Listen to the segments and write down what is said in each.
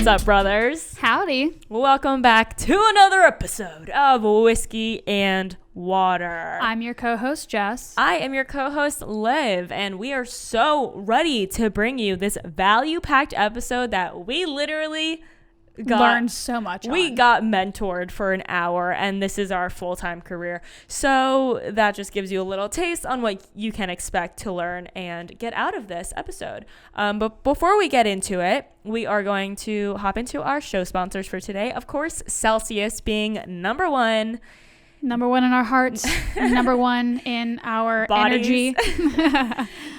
What's up, brothers? Howdy. Welcome back to another episode of Whiskey and Water. I'm your co-host, Jess. I am your co-host, Liv, and we are so ready to bring you this value-packed episode that we literally learned so much We got mentored for an hour, and this is our full-time career. So that just gives you a little taste on what you can expect to learn and get out of this episode. But before we get into it, we are going to hop into our show sponsors for today. Of course, Celsius being number one in our hearts, number one in our bodies. Energy.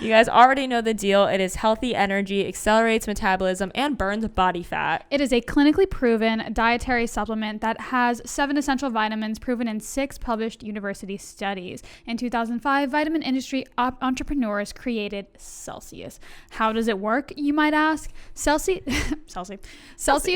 You guys already know the deal. It is healthy energy, accelerates metabolism, and burns body fat. It is a clinically proven dietary supplement that has 7 essential vitamins proven in 6 published university studies. In 2005, vitamin industry entrepreneurs created Celsius. How does it work, you might ask? Celsius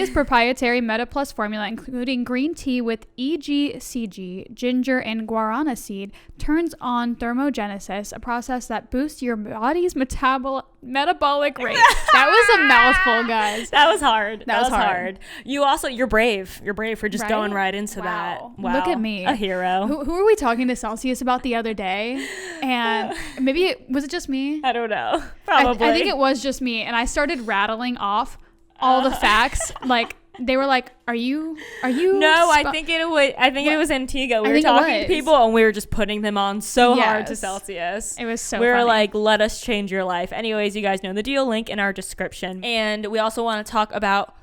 proprietary MetaPlus formula, including green tea with EGCG, ginger, and guarana seed, turns on thermogenesis, a process that boosts your body's metabolic rate. That was a mouthful, guys. That was hard. That was hard. You're brave. You're brave for just going right into that. Wow. Look at me. A hero. Who were we talking to Celsius about the other day? And maybe was it just me? I don't know. Probably. I think it was just me. And I started rattling off all the facts. Like, they were like, are you No, I think it was Antigua. We were talking to people and we were just putting them on so hard to Celsius. It was so We were funny. like, let us change your life. Anyways, you guys know the deal. Link in our description. And we also want to talk about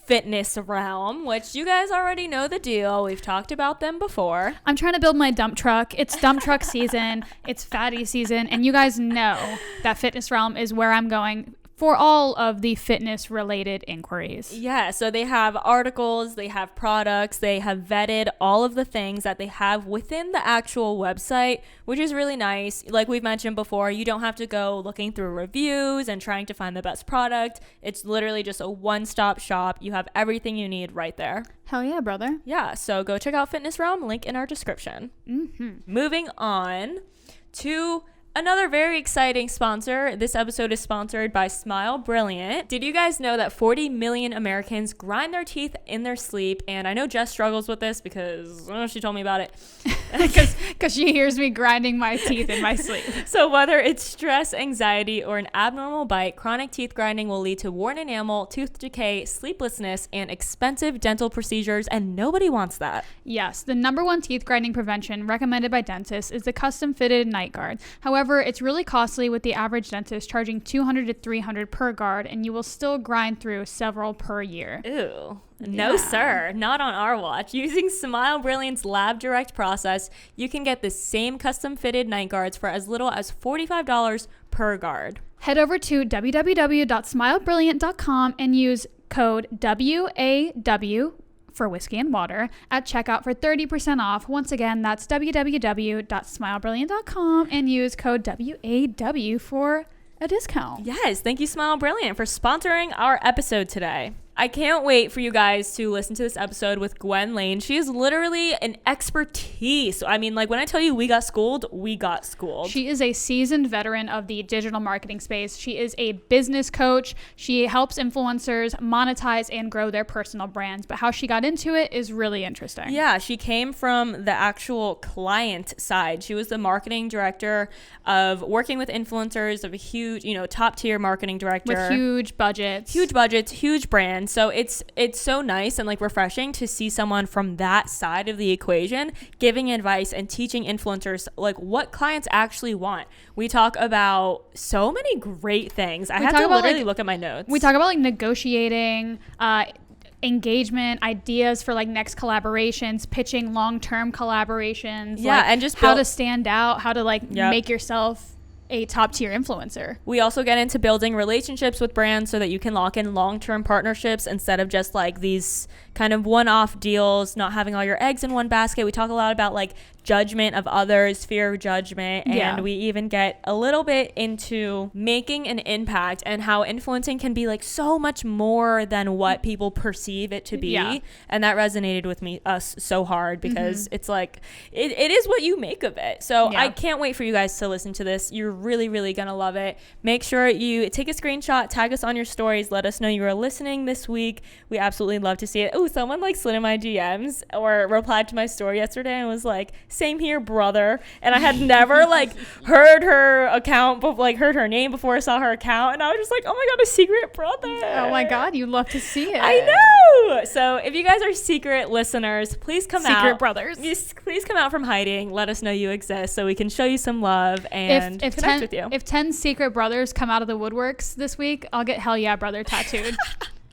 Fitness Realm, which you guys already know the deal. We've talked about them before. I'm trying to build my dump truck. It's dump truck season. It's fatty season. And you guys know that Fitness Realm is where I'm going for all of the fitness related inquiries. Yeah, so they have articles, they have products, they have vetted all of the things that they have within the actual website, which is really nice. Like we've mentioned before, you don't have to go looking through reviews and trying to find the best product. It's literally just a one-stop shop. You have everything you need right there. Hell yeah, brother. Yeah, so go check out Fitness Realm, link in our description. Mm-hmm. Moving on to another very exciting sponsor. This episode is sponsored by Smile Brilliant. Did you guys know that 40 million Americans grind their teeth in their sleep? And I know Jess struggles with this because she told me about it. Because she hears me grinding my teeth in my sleep. So whether it's stress, anxiety, or an abnormal bite, chronic teeth grinding will lead to worn enamel, tooth decay, sleeplessness, and expensive dental procedures, and nobody wants that. Yes, the number one teeth grinding prevention recommended by dentists is the custom fitted night guard. However, it's really costly, with the average dentist charging $200 to $300 per guard, and you will still grind through several per year. Ew. No, sir. Not on our watch. Using Smile Brilliant's Lab Direct process, you can get the same custom fitted night guards for as little as $45 per guard. Head over to www.smilebrilliant.com and use code WAW for Whiskey and Water at checkout for 30% off. Once again, that's www.smilebrilliant.com and use code WAW for a discount. Yes, thank you, Smile Brilliant, for sponsoring our episode today. I can't wait for you guys to listen to this episode with Gwen Lane. She is literally an expertise. I mean, like, when I tell you we got schooled, we got schooled. She is a seasoned veteran of the digital marketing space. She is a business coach. She helps influencers monetize and grow their personal brands. But how she got into it is really interesting. Yeah, she came from the actual client side. She was the marketing director of working with influencers, of a huge, top tier marketing director. With huge budgets, huge brands. So it's so nice and like refreshing to see someone from that side of the equation giving advice and teaching influencers like what clients actually want. We talk about so many great things. I have to literally look at my notes. We talk about like negotiating, engagement, ideas for like next collaborations, pitching long-term collaborations. Yeah, and just how to stand out, how to make yourself a top tier influencer. We also get into building relationships with brands so that you can lock in long-term partnerships instead of just like these kind of one-off deals, not having all your eggs in one basket. We talk a lot about like judgment of others, fear of judgment, and we even get a little bit into making an impact and how influencing can be like so much more than what people perceive it to be. And that resonated with us so hard because it's like it is what you make of it. So I can't wait for you guys to listen to this. You're really, really gonna love it. Make sure you take a screenshot, tag us on your stories, let us know you are listening this week. We absolutely love to see it. Oh, someone like slid in my DMs or replied to my story yesterday and was like, same here, brother. And I had never like heard her account, like heard her name before I saw her account, and I was just like, oh my god, a secret brother. Oh my god, you'd love to see it. I know. So if you guys are secret listeners, please come out. Secret brothers. Please come out from hiding. Let us know you exist so we can show you some love and connect with you. If 10 secret brothers come out of the woodworks this week, I'll get Hell Yeah Brother tattooed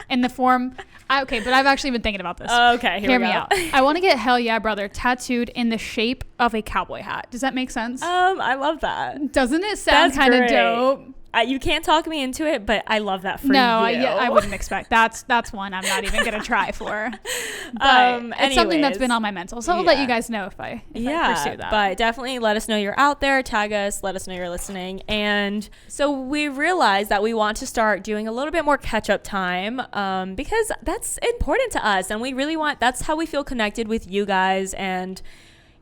in the form. Okay, but I've actually been thinking about this. Okay, hear me out. I want to get Hell Yeah Brother tattooed in the shape of a cowboy hat. Does that make sense? I love that. Doesn't it sound kind of dope? You can't talk me into it, but I love that for you. No, I wouldn't expect. That's one I'm not even gonna try for. But it's something that's been on my mental, so I'll let you guys know if I pursue that. But definitely let us know you're out there. Tag us. Let us know you're listening. And so we realized that we want to start doing a little bit more catch-up time because that's important to us, and we really want. That's how we feel connected with you guys. And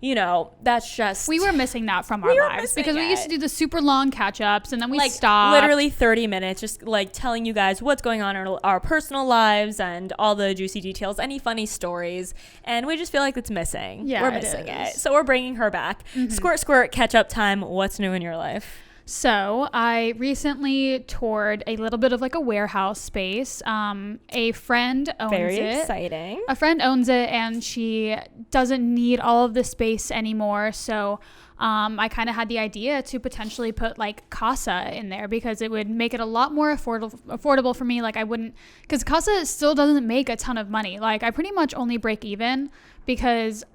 you know, that's just... We were missing that from our lives because we used to do the super long catch-ups and then we stopped. Literally 30 minutes just like telling you guys what's going on in our personal lives and all the juicy details, any funny stories. And we just feel like it's missing. Yeah, we're missing it. So we're bringing her back. Squirt, squirt, catch-up time. What's new in your life? So I recently toured a little bit of like a warehouse space. A friend owns it. Very exciting. A friend owns it and she doesn't need all of the space anymore. So I kind of had the idea to potentially put like Casa in there because it would make it a lot more affordable for me. Like I wouldn't, because Casa still doesn't make a ton of money. Like I pretty much only break even because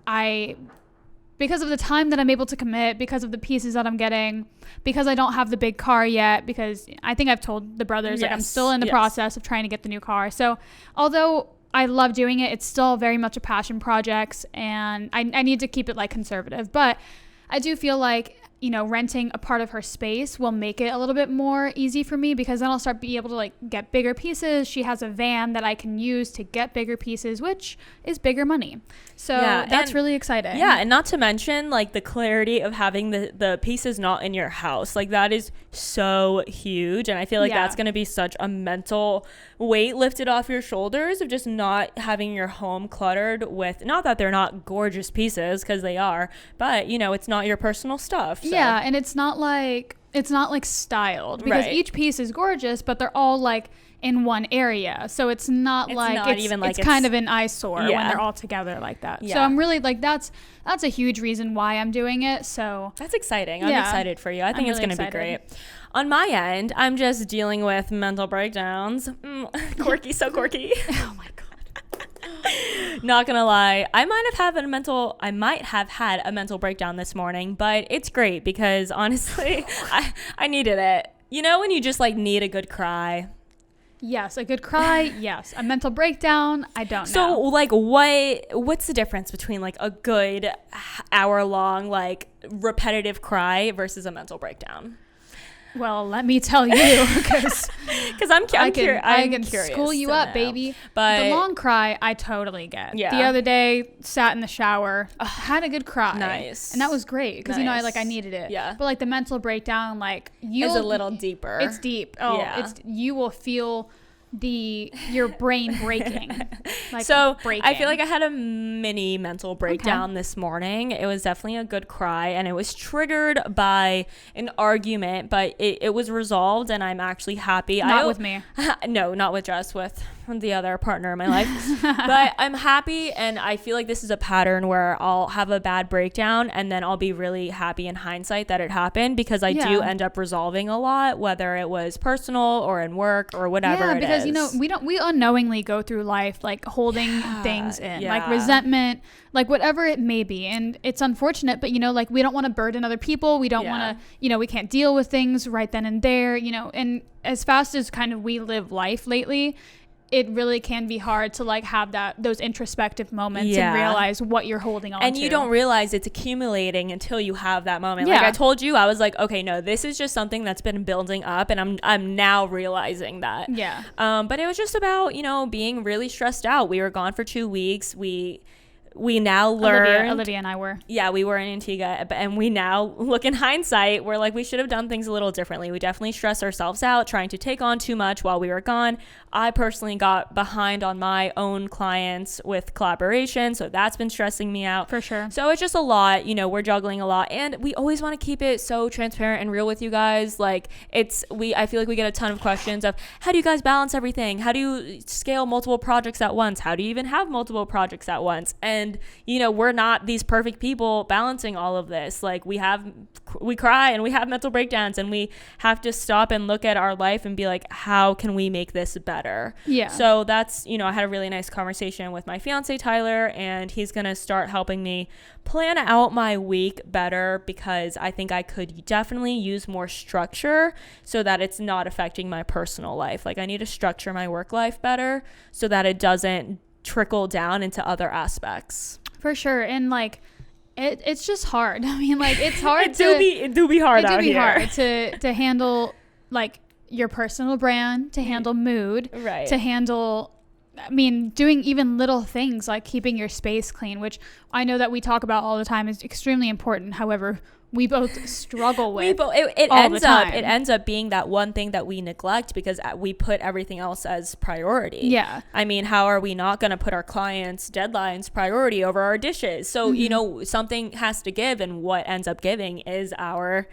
of the time that I'm able to commit, because of the pieces that I'm getting, because I don't have the big car yet, because I think I've told the brothers, like I'm still in the process of trying to get the new car. So although I love doing it, it's still very much a passion project and I need to keep it like conservative. But I do feel like, you know, renting a part of her space will make it a little bit more easy for me because then I'll start be able to like get bigger pieces. She has a van that I can use to get bigger pieces, which is bigger money. So that's really exciting. Yeah, and not to mention like the clarity of having the pieces not in your house. Like that is so huge. And I feel like that's going to be such a mental weight lifted off your shoulders of just not having your home cluttered with, not that they're not gorgeous pieces because they are, but you know, it's not your personal stuff. So. Yeah, and it's not like styled because each piece is gorgeous, but they're all like in one area. So it's not it's kind of an eyesore when they're all together like that. Yeah. So I'm really like that's a huge reason why I'm doing it. So that's exciting. I'm excited for you. I think it's going to be great. On my end, I'm just dealing with mental breakdowns. Quirky, so quirky. Oh my god. Not gonna lie, I might have had a mental breakdown this morning, but it's great because honestly, I needed it. You know when you just like need a good cry? Yes, a good cry. Yes, a mental breakdown. I don't know. So like, what's the difference between like a good hour-long like repetitive cry versus a mental breakdown? Well, let me tell you, because I'm curious. I can school you up, baby. But the long cry, I totally get. Yeah. The other day, sat in the shower, had a good cry. Nice. And that was great because you know I needed it. Yeah. But like the mental breakdown, like is a little deeper. It's deep. Oh, yeah. You will feel your brain breaking. Breaking. I feel like I had a mini mental breakdown this morning. It was definitely a good cry and it was triggered by an argument, but it was resolved and I'm actually happy. Not with me. No, not with Jess, with the other partner in my life. But I'm happy and I feel like this is a pattern where I'll have a bad breakdown and then I'll be really happy in hindsight that it happened because I do end up resolving a lot, whether it was personal or in work or whatever it is. You know, we unknowingly go through life like holding things in, like resentment, like whatever it may be. And it's unfortunate, but you know, like we don't want to burden other people. We don't want to, you know, we can't deal with things right then and there, you know, and as fast as kind of we live life lately, it really can be hard to like have those introspective moments and realize what you're holding on to. And you don't realize it's accumulating until you have that moment. Like I told you, I was like, okay, no, this is just something that's been building up and I'm now realizing that. Yeah. But it was just about, you know, being really stressed out. We were gone for 2 weeks. We we now learn. Olivia and I were. Yeah, we were in Antigua, and we now look in hindsight, we're like, we should have done things a little differently. We definitely stressed ourselves out trying to take on too much while we were gone. I personally got behind on my own clients with collaboration, so that's been stressing me out. For sure. So it's just a lot, we're juggling a lot, and we always want to keep it so transparent and real with you guys. Like I feel like we get a ton of questions of, how do you guys balance everything? How do you scale multiple projects at once? How do you even have multiple projects at once? And we're not these perfect people balancing all of this. Like we cry and we have mental breakdowns, and we have to stop and look at our life and be like, how can we make this better? Yeah. So that's, I had a really nice conversation with my fiance Tyler, and he's going to start helping me plan out my week better, because I think I could definitely use more structure so that it's not affecting my personal life. Like I need to structure my work life better so that it doesn't trickle down into other aspects. For sure. And like it's just hard. I mean, like it's hard it do be hard out here. Hard to handle like your personal brand, to handle mood, right, to handle, I mean, doing even little things like keeping your space clean, which I know that we talk about all the time is extremely important. However, we both struggle with it ends up being that one thing that we neglect because we put everything else as priority. Yeah. I mean, how are we not going to put our clients' deadlines priority over our dishes? So, something has to give, and what ends up giving is our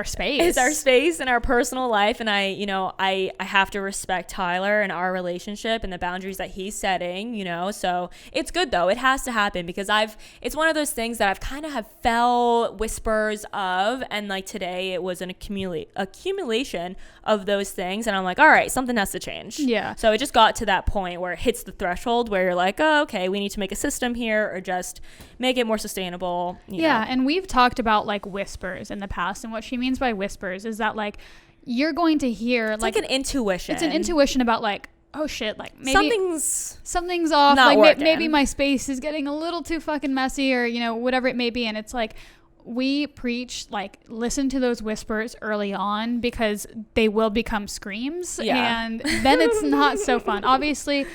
space. It's our space in our personal life. And I have to respect Tyler and our relationship and the boundaries that he's setting, so it's good though. It has to happen because it's one of those things that I've kind of have felt whispers of, and like today it was an accumulation of those things. And I'm like, all right, something has to change. Yeah. So it just got to that point where it hits the threshold where you're like, oh, okay, we need to make a system here or just make it more sustainable. Yeah. And we've talked about like whispers in the past, and what she means by whispers is that like you're going to hear it's like an intuition. It's an intuition about like, oh shit, like maybe something's off, not like working. Maybe my space is getting a little too fucking messy, or whatever it may be. And it's like we preach like listen to those whispers early on because they will become screams. Yeah. And then it's not so fun. Obviously,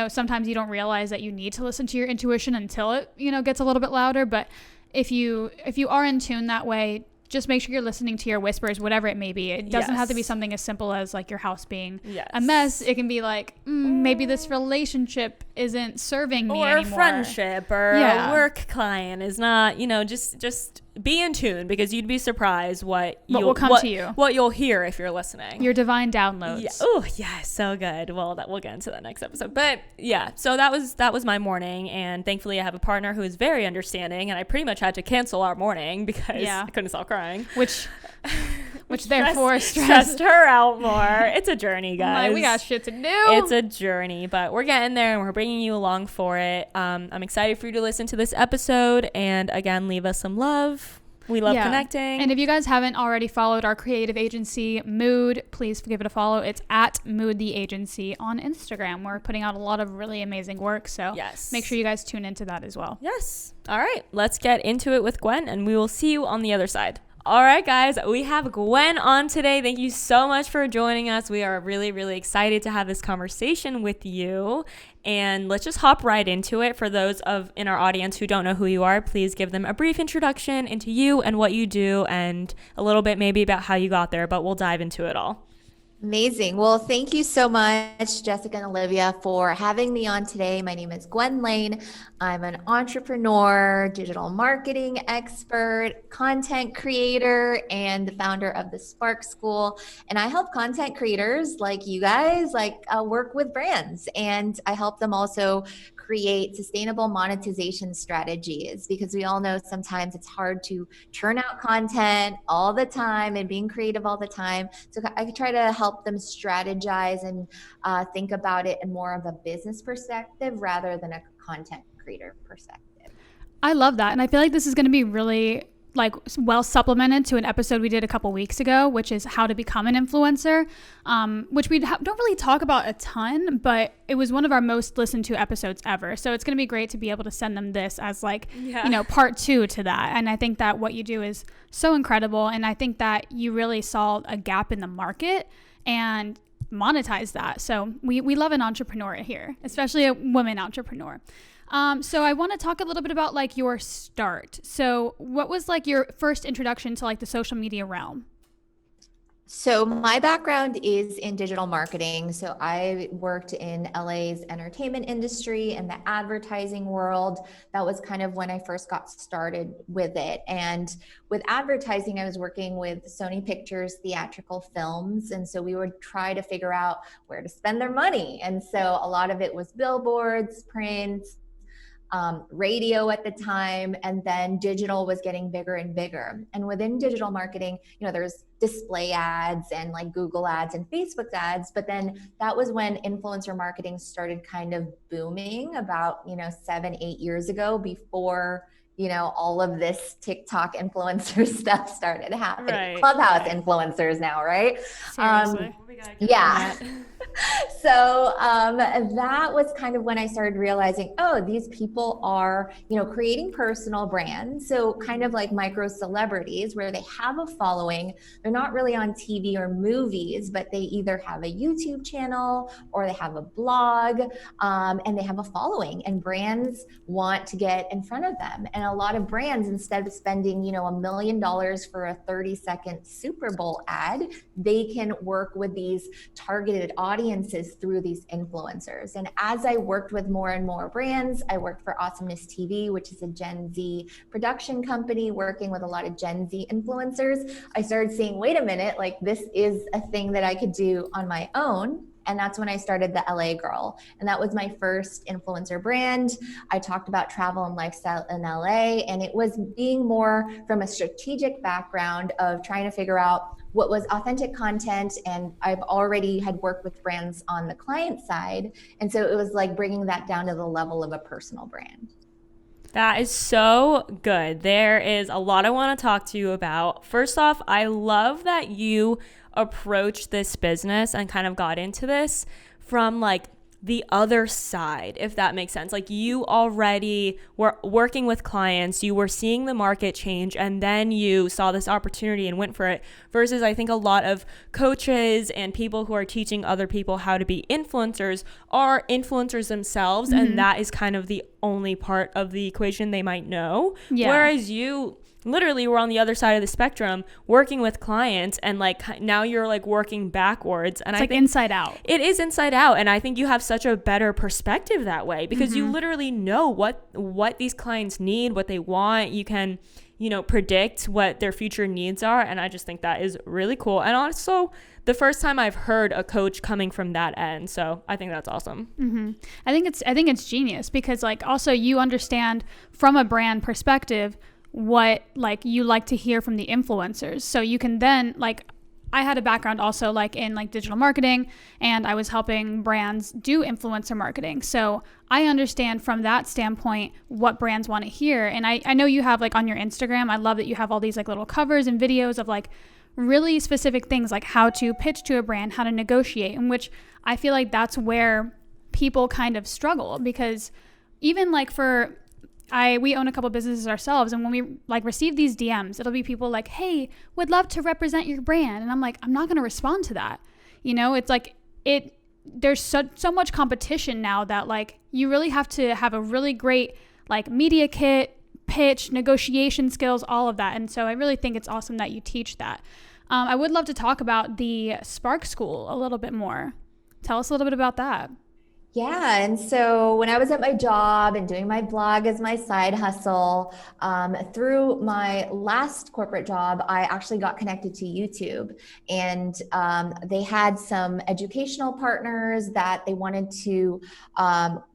sometimes you don't realize that you need to listen to your intuition until it gets a little bit louder. But if you are in tune that way, just make sure you're listening to your whispers, whatever it may be. It doesn't have to be something as simple as like your house being a mess. It can be like, maybe this relationship isn't serving me anymore. Or a friendship or a work client is not, just be in tune, because you'd be surprised what will come to you, what you'll hear if you're listening. Your divine downloads. Yeah. Oh yeah, so good. Well, we'll get into that next episode. But yeah, so that was my morning, and thankfully I have a partner who is very understanding, and I pretty much had to cancel our morning because I couldn't stop crying. Which therefore stressed her out more. It's a journey, guys. We got shit to do. It's a journey, but we're getting there, and we're bringing you along for it. I'm excited for you to listen to this episode, and again, leave us some love. We love connecting. And if you guys haven't already followed our creative agency, Mood, please give it a follow. It's at Mood the Agency on Instagram. We're putting out a lot of really amazing work, so make sure you guys tune into that as well. Yes. All right, let's get into it with Gwen, and we will see you on the other side. All right, guys, we have Gwen on today. Thank you so much for joining us. We are really, really excited to have this conversation with you. And let's just hop right into it. For those in our audience who don't know who you are, please give them a brief introduction into you and what you do, and a little bit maybe about how you got there, but we'll dive into it all. Amazing. Well, thank you so much, Jessica and Olivia, for having me on today. My name is Gwen Lane. I'm an entrepreneur, digital marketing expert, content creator, and the founder of the Spark School. And I help content creators like you guys work with brands, and I help them also create sustainable monetization strategies, because we all know sometimes it's hard to churn out content all the time and being creative all the time. So I try to help them strategize and think about it in more of a business perspective rather than a content creator perspective. I love that. And I feel like this is going to be really well supplemented to an episode we did a couple weeks ago, which is how to become an influencer, which we don't really talk about a ton, but it was one of our most listened to episodes ever. So it's going to be great to be able to send them this as part 2 to that. And I think that what you do is so incredible. And I think that you really saw a gap in the market, and monetize that. So we love an entrepreneur here, especially a woman entrepreneur. So I want to talk a little bit about like your start. So what was like your first introduction to like the social media realm? So my background is in digital marketing. So I worked in LA's entertainment industry and the advertising world. That was kind of when I first got started with it. And with advertising, I was working with Sony Pictures theatrical films. And so we would try to figure out where to spend their money. And so a lot of it was billboards, print, radio at the time, and then digital was getting bigger and bigger. And within digital marketing, there's display ads and like Google ads and Facebook ads. But then that was when influencer marketing started kind of booming about, 7-8 years ago, before all of this TikTok influencer stuff started happening. Right. Clubhouse influencers now, right? Seriously. Yeah. So that was kind of when I started realizing, oh, these people are, creating personal brands. So kind of like micro celebrities where they have a following. They're not really on TV or movies, but they either have a YouTube channel or they have a blog, and they have a following, and brands want to get in front of them. And a lot of brands, instead of spending, $1 million for a 30-second Super Bowl ad, they can work with these targeted audiences through these influencers. And as I worked with more and more brands, I worked for Awesomeness TV, which is a Gen Z production company working with a lot of Gen Z influencers. I started seeing, wait a minute, like this is a thing that I could do on my own. And that's when I started the LA Girl. And that was my first influencer brand. I talked about travel and lifestyle in LA. And it was being more from a strategic background of trying to figure out what was authentic content. And I've already had worked with brands on the client side. And so it was like bringing that down to the level of a personal brand. That is so good. There is a lot I want to talk to you about. First off, I love that you approached this business and kind of got into this from like the other side, if that makes sense. Like you already were working with clients, you were seeing the market change, and then you saw this opportunity and went for it, versus I think a lot of coaches and people who are teaching other people how to be influencers are influencers themselves, and that is kind of the only part of the equation they might know. Whereas you literally were on the other side of the spectrum working with clients, and like now you're like working backwards, and it's like inside out. It is inside out. And I think you have such a better perspective that way, because you literally know what these clients need, what they want. You can predict what their future needs are, and I just think that is really cool. And also the first time I've heard a coach coming from that end, so I think that's awesome. I think it's genius, because like also you understand from a brand perspective what like you like to hear from the influencers. So you can then, like, I had a background also like in like digital marketing, and I was helping brands do influencer marketing. So I understand from that standpoint what brands want to hear. And I know you have like on your Instagram, I love that you have all these like little covers and videos of like really specific things, like how to pitch to a brand, how to negotiate, in which I feel like that's where people kind of struggle, because even like we own a couple businesses ourselves, and when we like receive these DMs, it'll be people like, hey, would love to represent your brand. And I'm like, I'm not going to respond to that. It's like there's so much competition now that like you really have to have a really great like media kit, pitch, negotiation skills, all of that. And so I really think it's awesome that you teach that. I would love to talk about the Spark School a little bit more. Tell us a little bit about that. Yeah. And so when I was at my job and doing my blog as my side hustle, through my last corporate job, I actually got connected to YouTube, and they had some educational partners that they wanted to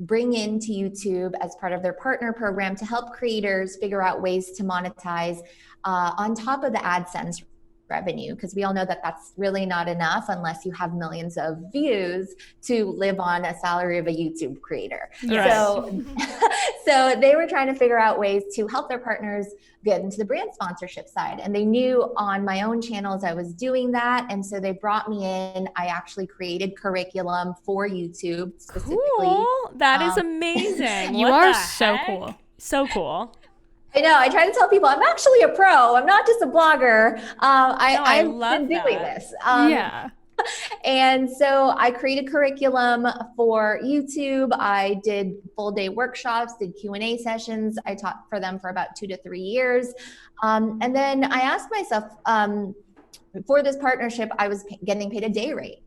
bring into YouTube as part of their partner program to help creators figure out ways to monetize on top of the AdSense revenue, because we all know that that's really not enough unless you have millions of views to live on a salary of a YouTube creator. Yes. So they were trying to figure out ways to help their partners get into the brand sponsorship side. And they knew on my own channels I was doing that. And so they brought me in. I actually created curriculum for YouTube specifically. Cool. That is amazing. You are so cool. So cool. I know. I try to tell people I'm actually a pro. I'm not just a blogger. I've been doing this. Yeah. And so I created curriculum for YouTube. I did full day workshops, did Q&A sessions. I taught for them for about 2 to 3 years. And then I asked myself, for this partnership, I was getting paid a day rate.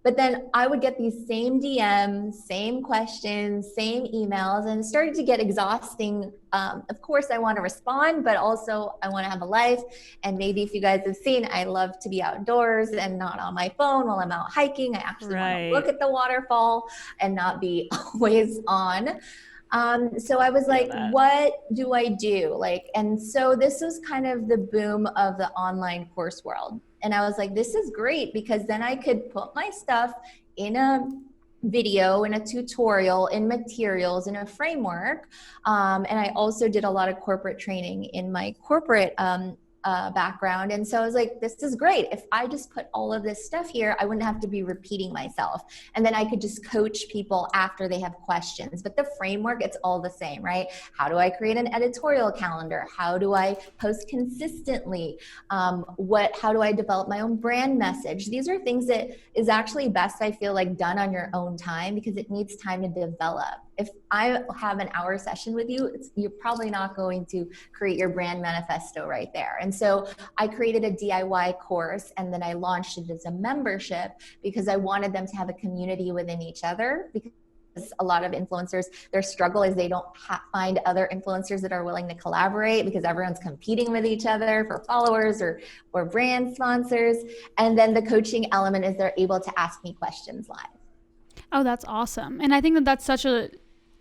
But then I would get these same DMs, same questions, same emails, and it started to get exhausting. Of course, I want to respond, but also I want to have a life. And maybe if you guys have seen, I love to be outdoors and not on my phone while I'm out hiking. I actually want to look at the waterfall and not be always on. So I was like, what do I do? And so this was kind of the boom of the online course world. And I was like, this is great, because then I could put my stuff in a video, in a tutorial, in materials, in a framework. And I also did a lot of corporate training in my corporate background. And so I was like, this is great. If I just put all of this stuff here, I wouldn't have to be repeating myself. And then I could just coach people after they have questions. But the framework, it's all the same, right? How do I create an editorial calendar? How do I post consistently? How do I develop my own brand message? These are things that is actually best, I feel like, done on your own time, because it needs time to develop. If I have an hour session with you, you're probably not going to create your brand manifesto right there. And so I created a DIY course, and then I launched it as a membership, because I wanted them to have a community within each other. Because a lot of influencers, their struggle is they don't find other influencers that are willing to collaborate, because everyone's competing with each other for followers or brand sponsors. And then the coaching element is they're able to ask me questions live. Oh, that's awesome. And I think that that's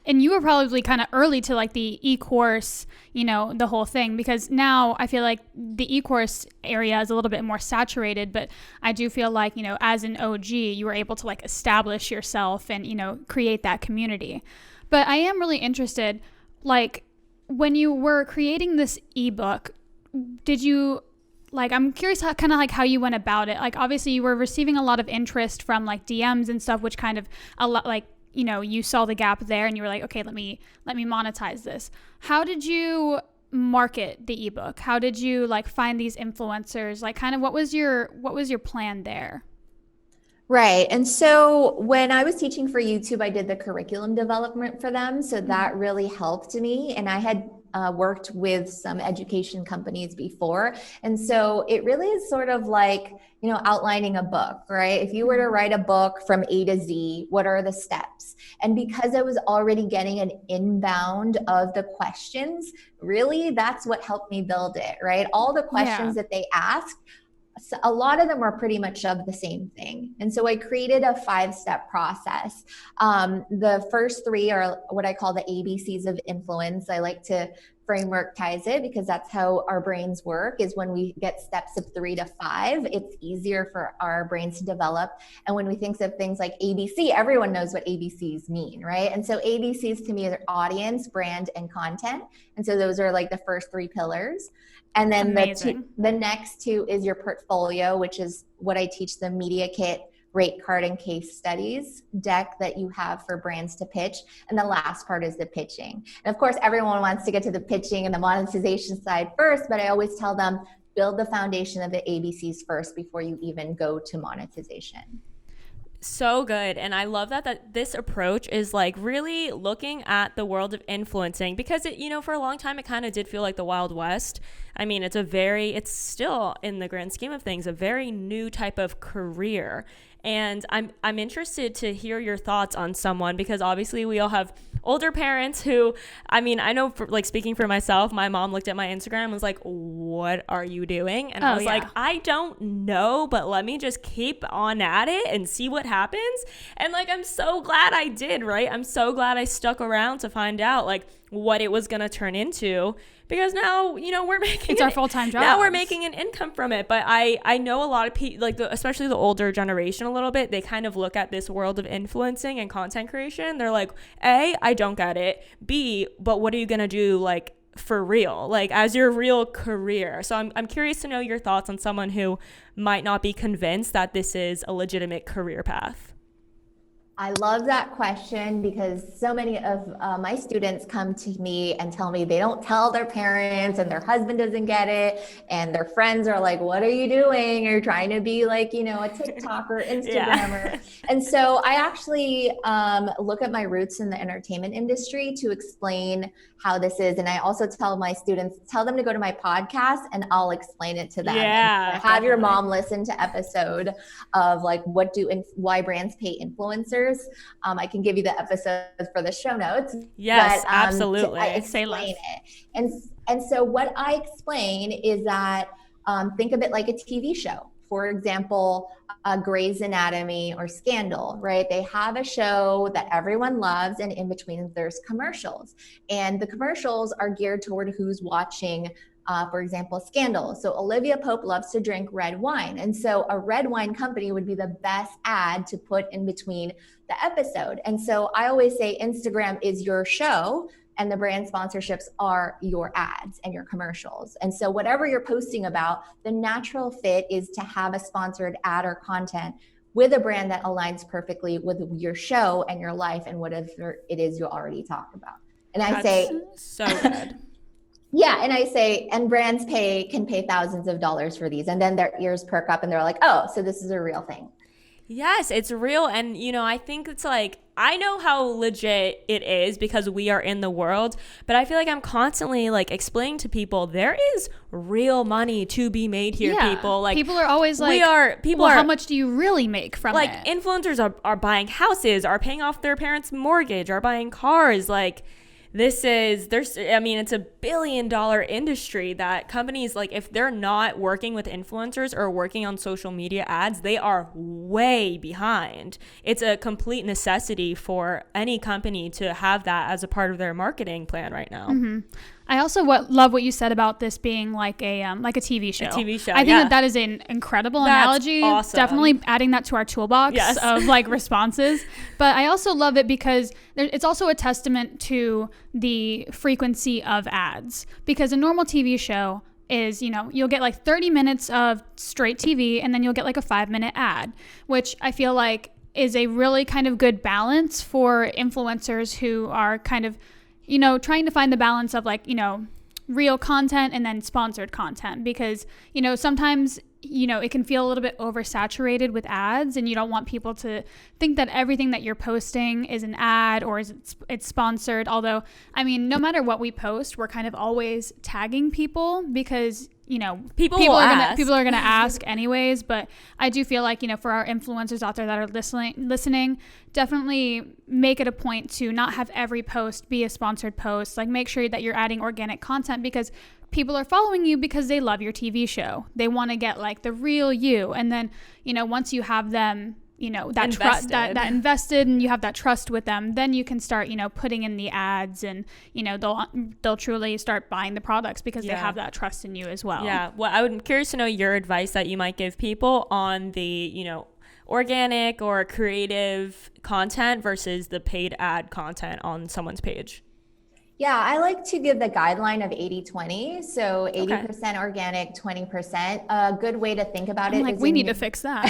and you were probably kind of early to like the e-course, the whole thing, because now I feel like the e-course area is a little bit more saturated, but I do feel like, as an OG, you were able to like establish yourself and, create that community. But I am really interested, like when you were creating this ebook, did you I'm curious how you went about it. Like, obviously you were receiving a lot of interest from like DMs and stuff, which kind of a lot you saw the gap there and you were like, okay, let me monetize this. How did you market the ebook? How did you find these influencers? What was your plan there? Right. And so when I was teaching for YouTube, I did the curriculum development for them. So that really helped me. And I had worked with some education companies before. And so it really is sort of like, outlining a book, right? If you were to write a book from A to Z, what are the steps? And because I was already getting an inbound of the questions, really that's what helped me build it, right? All the questions that they asked, a lot of them are pretty much of the same thing. And so I created a 5-step process. The first 3 are what I call the ABCs of influence. I like to framework ties it, because that's how our brains work, is when we get steps of 3 to 5, it's easier for our brains to develop. And when we think of things like ABC, everyone knows what ABCs mean, right? And so ABCs to me are audience, brand, and content. And so those are like the first 3 pillars. And then the next 2 is your portfolio, which is what I teach, the media kit, rate card, and case studies deck that you have for brands to pitch. And the last part is the pitching. And of course, everyone wants to get to the pitching and the monetization side first, but I always tell them, build the foundation of the ABCs first before you even go to monetization. So good. And I love that this approach is really looking at the world of influencing, because it, for a long time, it kind of did feel like the Wild West. I mean, it's still, in the grand scheme of things, a very new type of career. And I'm interested to hear your thoughts on someone, because obviously we all have older parents who, I know, speaking for myself, my mom looked at my Instagram and was like, what are you doing? And I was like, I don't know, but let me just keep on at it and see what happens. And I'm so glad I did, right? I'm so glad I stuck around to find out what it was going to turn into, because now, we're making it's our full-time job. Now we're making an income from it. But I know a lot of people, especially the older generation a little bit, they kind of look at this world of influencing and content creation. They're like, A, I don't get it. B, but what are you going to do for real, as your real career? So I'm curious to know your thoughts on someone who might not be convinced that this is a legitimate career path. I love that question because so many of my students come to me and tell me they don't tell their parents and their husband doesn't get it. And their friends are like, what are you doing? You're trying to be like, you know, a TikToker, Instagrammer. And so I actually look at my roots in the entertainment industry to explain how this is. And I also tell my students, tell them to go to my podcast and I'll explain it to them. Yeah, and have your mom listen to episode of like, why brands pay influencers. I can give you the episodes for the show notes. Yes, but, absolutely. I explain it. And so what I explain is that think of it like a TV show. For example, Grey's Anatomy or Scandal, right? They have a show that everyone loves, and in between there's commercials. And the commercials are geared toward who's watching, for example, Scandal. So Olivia Pope loves to drink red wine. And so a red wine company would be the best ad to put in between the episode. And so I always say Instagram is your show, and the brand sponsorships are your ads and your commercials. And so whatever you're posting about, the natural fit is to have a sponsored ad or content with a brand that aligns perfectly with your show and your life and whatever it is you already talk about. And I say, so good. Yeah. And I say, and brands can pay thousands of dollars for these. And then their ears perk up and they're like, oh, so this is a real thing. Yes, it's real. And, you know, I think it's like, I know how legit it is because we are in the world, but I feel like I'm constantly like explaining to people there is real money to be made here, people. Like, people are always like, how much do you really make from like, it? influencers are buying houses, are paying off their parents' mortgage, are buying cars. Like, it's a $1 billion industry that companies, like, if they're not working with influencers or working on social media ads, they are way behind. It's a complete necessity for any company to have that as a part of their marketing plan right now. Mm-hmm. I also love what you said about this being like a TV show. A TV show. I think that is an incredible analogy. Awesome. Definitely adding that to our toolbox of like responses. But I also love it because it's also a testament to the frequency of ads. Because a normal TV show is, you know, you'll get like 30 minutes of straight TV and then you'll get like a 5-minute ad, which I feel like is a really kind of good balance for influencers who are kind of, you know, trying to find the balance of like, you know, real content and then sponsored content, because, you know, sometimes, you know, it can feel a little bit oversaturated with ads and you don't want people to think that everything that you're posting is an ad or it's sponsored. Although, I mean, no matter what we post, we're kind of always tagging people because, you know, people are going to ask anyways. But I do feel like, you know, for our influencers out there that are listening, definitely make it a point to not have every post be a sponsored post. Like, make sure that you're adding organic content because people are following you because they love your TV show. They want to get like the real you. And then, you know, once you have them, you know, that invested and you have that trust with them, then you can start, you know, putting in the ads and, you know, they'll truly start buying the products because they have that trust in you as well. Yeah. Well, I would curious to know your advice that you might give people on the, you know, organic or creative content versus the paid ad content on someone's page. Yeah, I like to give the guideline of 80-20. So 80% organic, 20%. A good way to think about it is we need to fix that.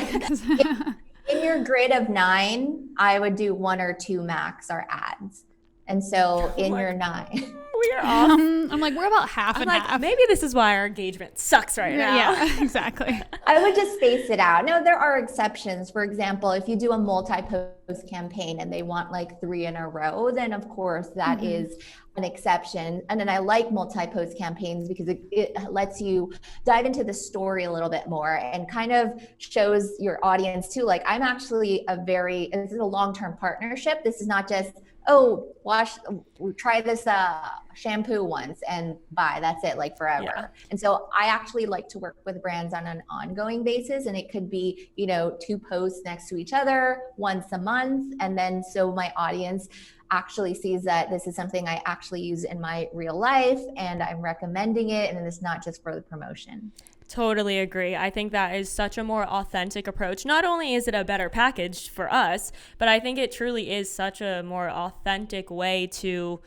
In your grid of 9, I would do 1 or 2 max are ads. And so in your 9. We are off. I'm like, we're about half and half. Maybe this is why our engagement sucks right now. Yeah, exactly. I would just space it out. No, there are exceptions. For example, if you do a multi-post campaign and they want like 3 in a row, then of course that is an exception. And then I like multi-post campaigns because it lets you dive into the story a little bit more and kind of shows your audience too, like, I'm actually this is a long-term partnership. This is not just, try this shampoo once and buy, that's it, like forever. Yeah. And so I actually like to work with brands on an ongoing basis, and it could be, you know, 2 posts next to each other once a month. And then so my audience actually sees that this is something I actually use in my real life and I'm recommending it, and it's not just for the promotion. Totally agree. I think that is such a more authentic approach. Not only is it a better package for us, but I think it truly is such a more authentic way to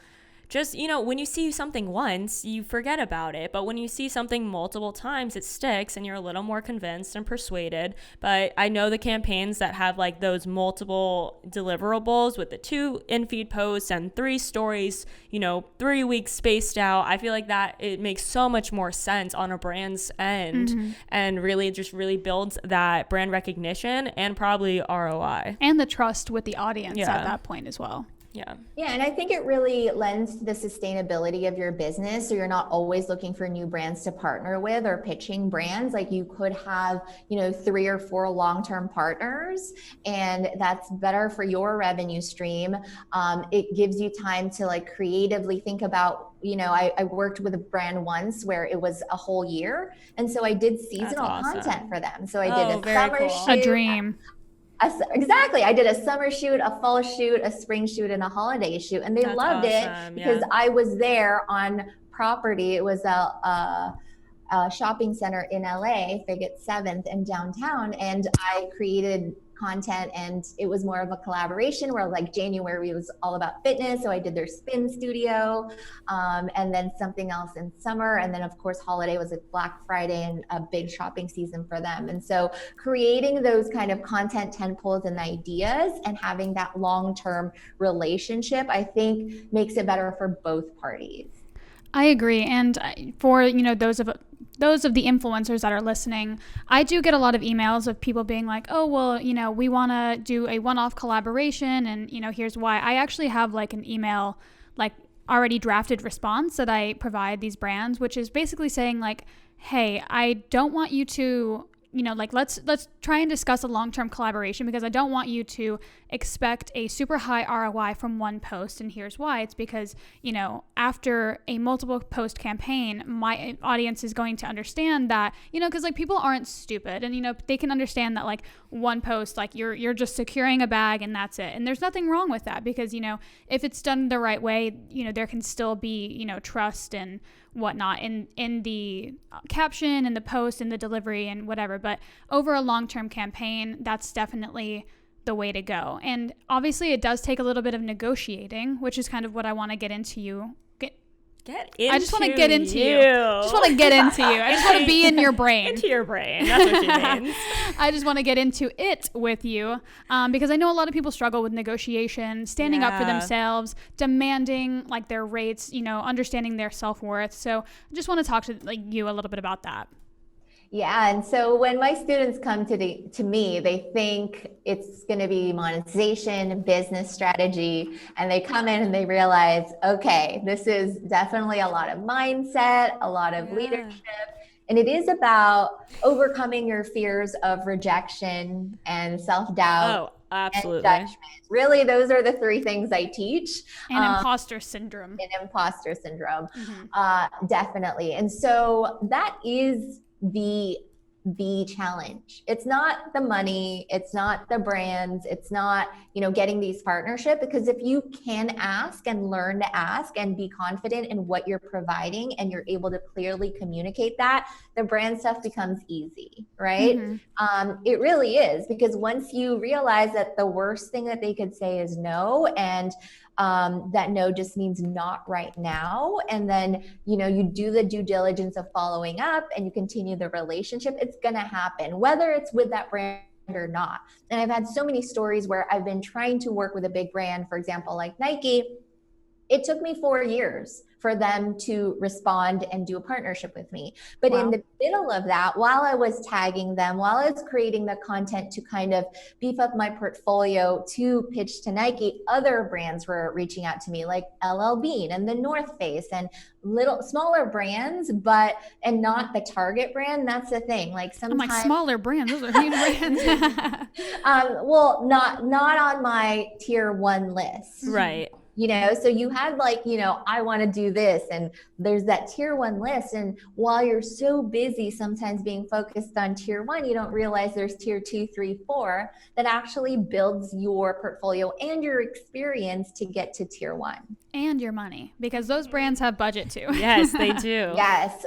just, when you see something once, you forget about it. But when you see something multiple times, it sticks and you're a little more convinced and persuaded. But I know the campaigns that have like those multiple deliverables with the 2 in-feed posts and 3 stories, 3 weeks spaced out. I feel like that it makes so much more sense on a brand's end and really builds that brand recognition and probably ROI. And the trust with the audience at that point as well. Yeah. Yeah. And I think it really lends to the sustainability of your business. So you're not always looking for new brands to partner with or pitching brands. Like you could have, 3 or 4 long-term partners, and that's better for your revenue stream. It gives you time to like creatively think about, I worked with a brand once where it was a whole year. And so I did seasonal content for them. So I did a summer shoot. A dream. Exactly. I did a summer shoot, a fall shoot, a spring shoot, and a holiday shoot. And they loved it because I was there on property. It was a shopping center in LA, Figget 7th and downtown. And I created content, and it was more of a collaboration where like January was all about fitness. So I did their spin studio, and then something else in summer. And then of course, holiday was like Black Friday and a big shopping season for them. And so creating those kind of content tentpoles and ideas and having that long-term relationship, I think makes it better for both parties. I agree. And for, those of the influencers that are listening, I do get a lot of emails of people being like, oh, well, we want to do a one-off collaboration and, here's why. I actually have like an email, like already drafted response that I provide these brands, which is basically saying like, hey, I don't want you to, let's try and discuss a long-term collaboration because I don't want you to expect a super high ROI from one post. And here's why. It's because, after a multiple post campaign, my audience is going to understand that, because like people aren't stupid and, they can understand that like one post, like you're just securing a bag and that's it. And there's nothing wrong with that because, if it's done the right way, there can still be, trust and whatnot in the caption and the post and the delivery and whatever. But over a long-term campaign, that's definitely the way to go. And obviously it does take a little bit of negotiating, which is kind of what I want to get into. I just want to get into you. I just want to get into you. I just want to be in your brain. Into your brain. That's what she means. I just want to get into it with you because I know a lot of people struggle with negotiation, standing up for themselves, demanding like their rates, understanding their self-worth. So I just want to talk to you a little bit about that. Yeah. And so when my students come to me, they think it's going to be monetization, business strategy, and they come in and they realize, okay, this is definitely a lot of mindset, a lot of leadership. And it is about overcoming your fears of rejection and self-doubt. Oh, absolutely. And judgment. Really, those are the 3 things I teach. And imposter syndrome. Definitely. And so that is the challenge. It's not the money, it's not the brands, it's not, getting these partnerships, because if you can ask and learn to ask and be confident in what you're providing and you're able to clearly communicate that, the brand stuff becomes easy, right? It really is, because once you realize that the worst thing that they could say is no, and that no just means not right now. And then, you do the due diligence of following up and you continue the relationship, it's going to happen, whether it's with that brand or not. And I've had so many stories where I've been trying to work with a big brand, for example, like Nike. It took me 4 years for them to respond and do a partnership with me. But in the middle of that, while I was tagging them, while I was creating the content to kind of beef up my portfolio to pitch to Nike, other brands were reaching out to me, like LL Bean and the North Face and little smaller brands, and not the Target brand. That's the thing. Like sometimes I'm like, smaller brands, those are huge brands. Well, not on my tier 1 list. Right. So you had like, I want to do this, and there's that tier 1 list. And while you're so busy sometimes being focused on tier 1, you don't realize there's tier 2, 3, 4 that actually builds your portfolio and your experience to get to tier 1. And your money, because those brands have budget too. Yes, they do. Yes.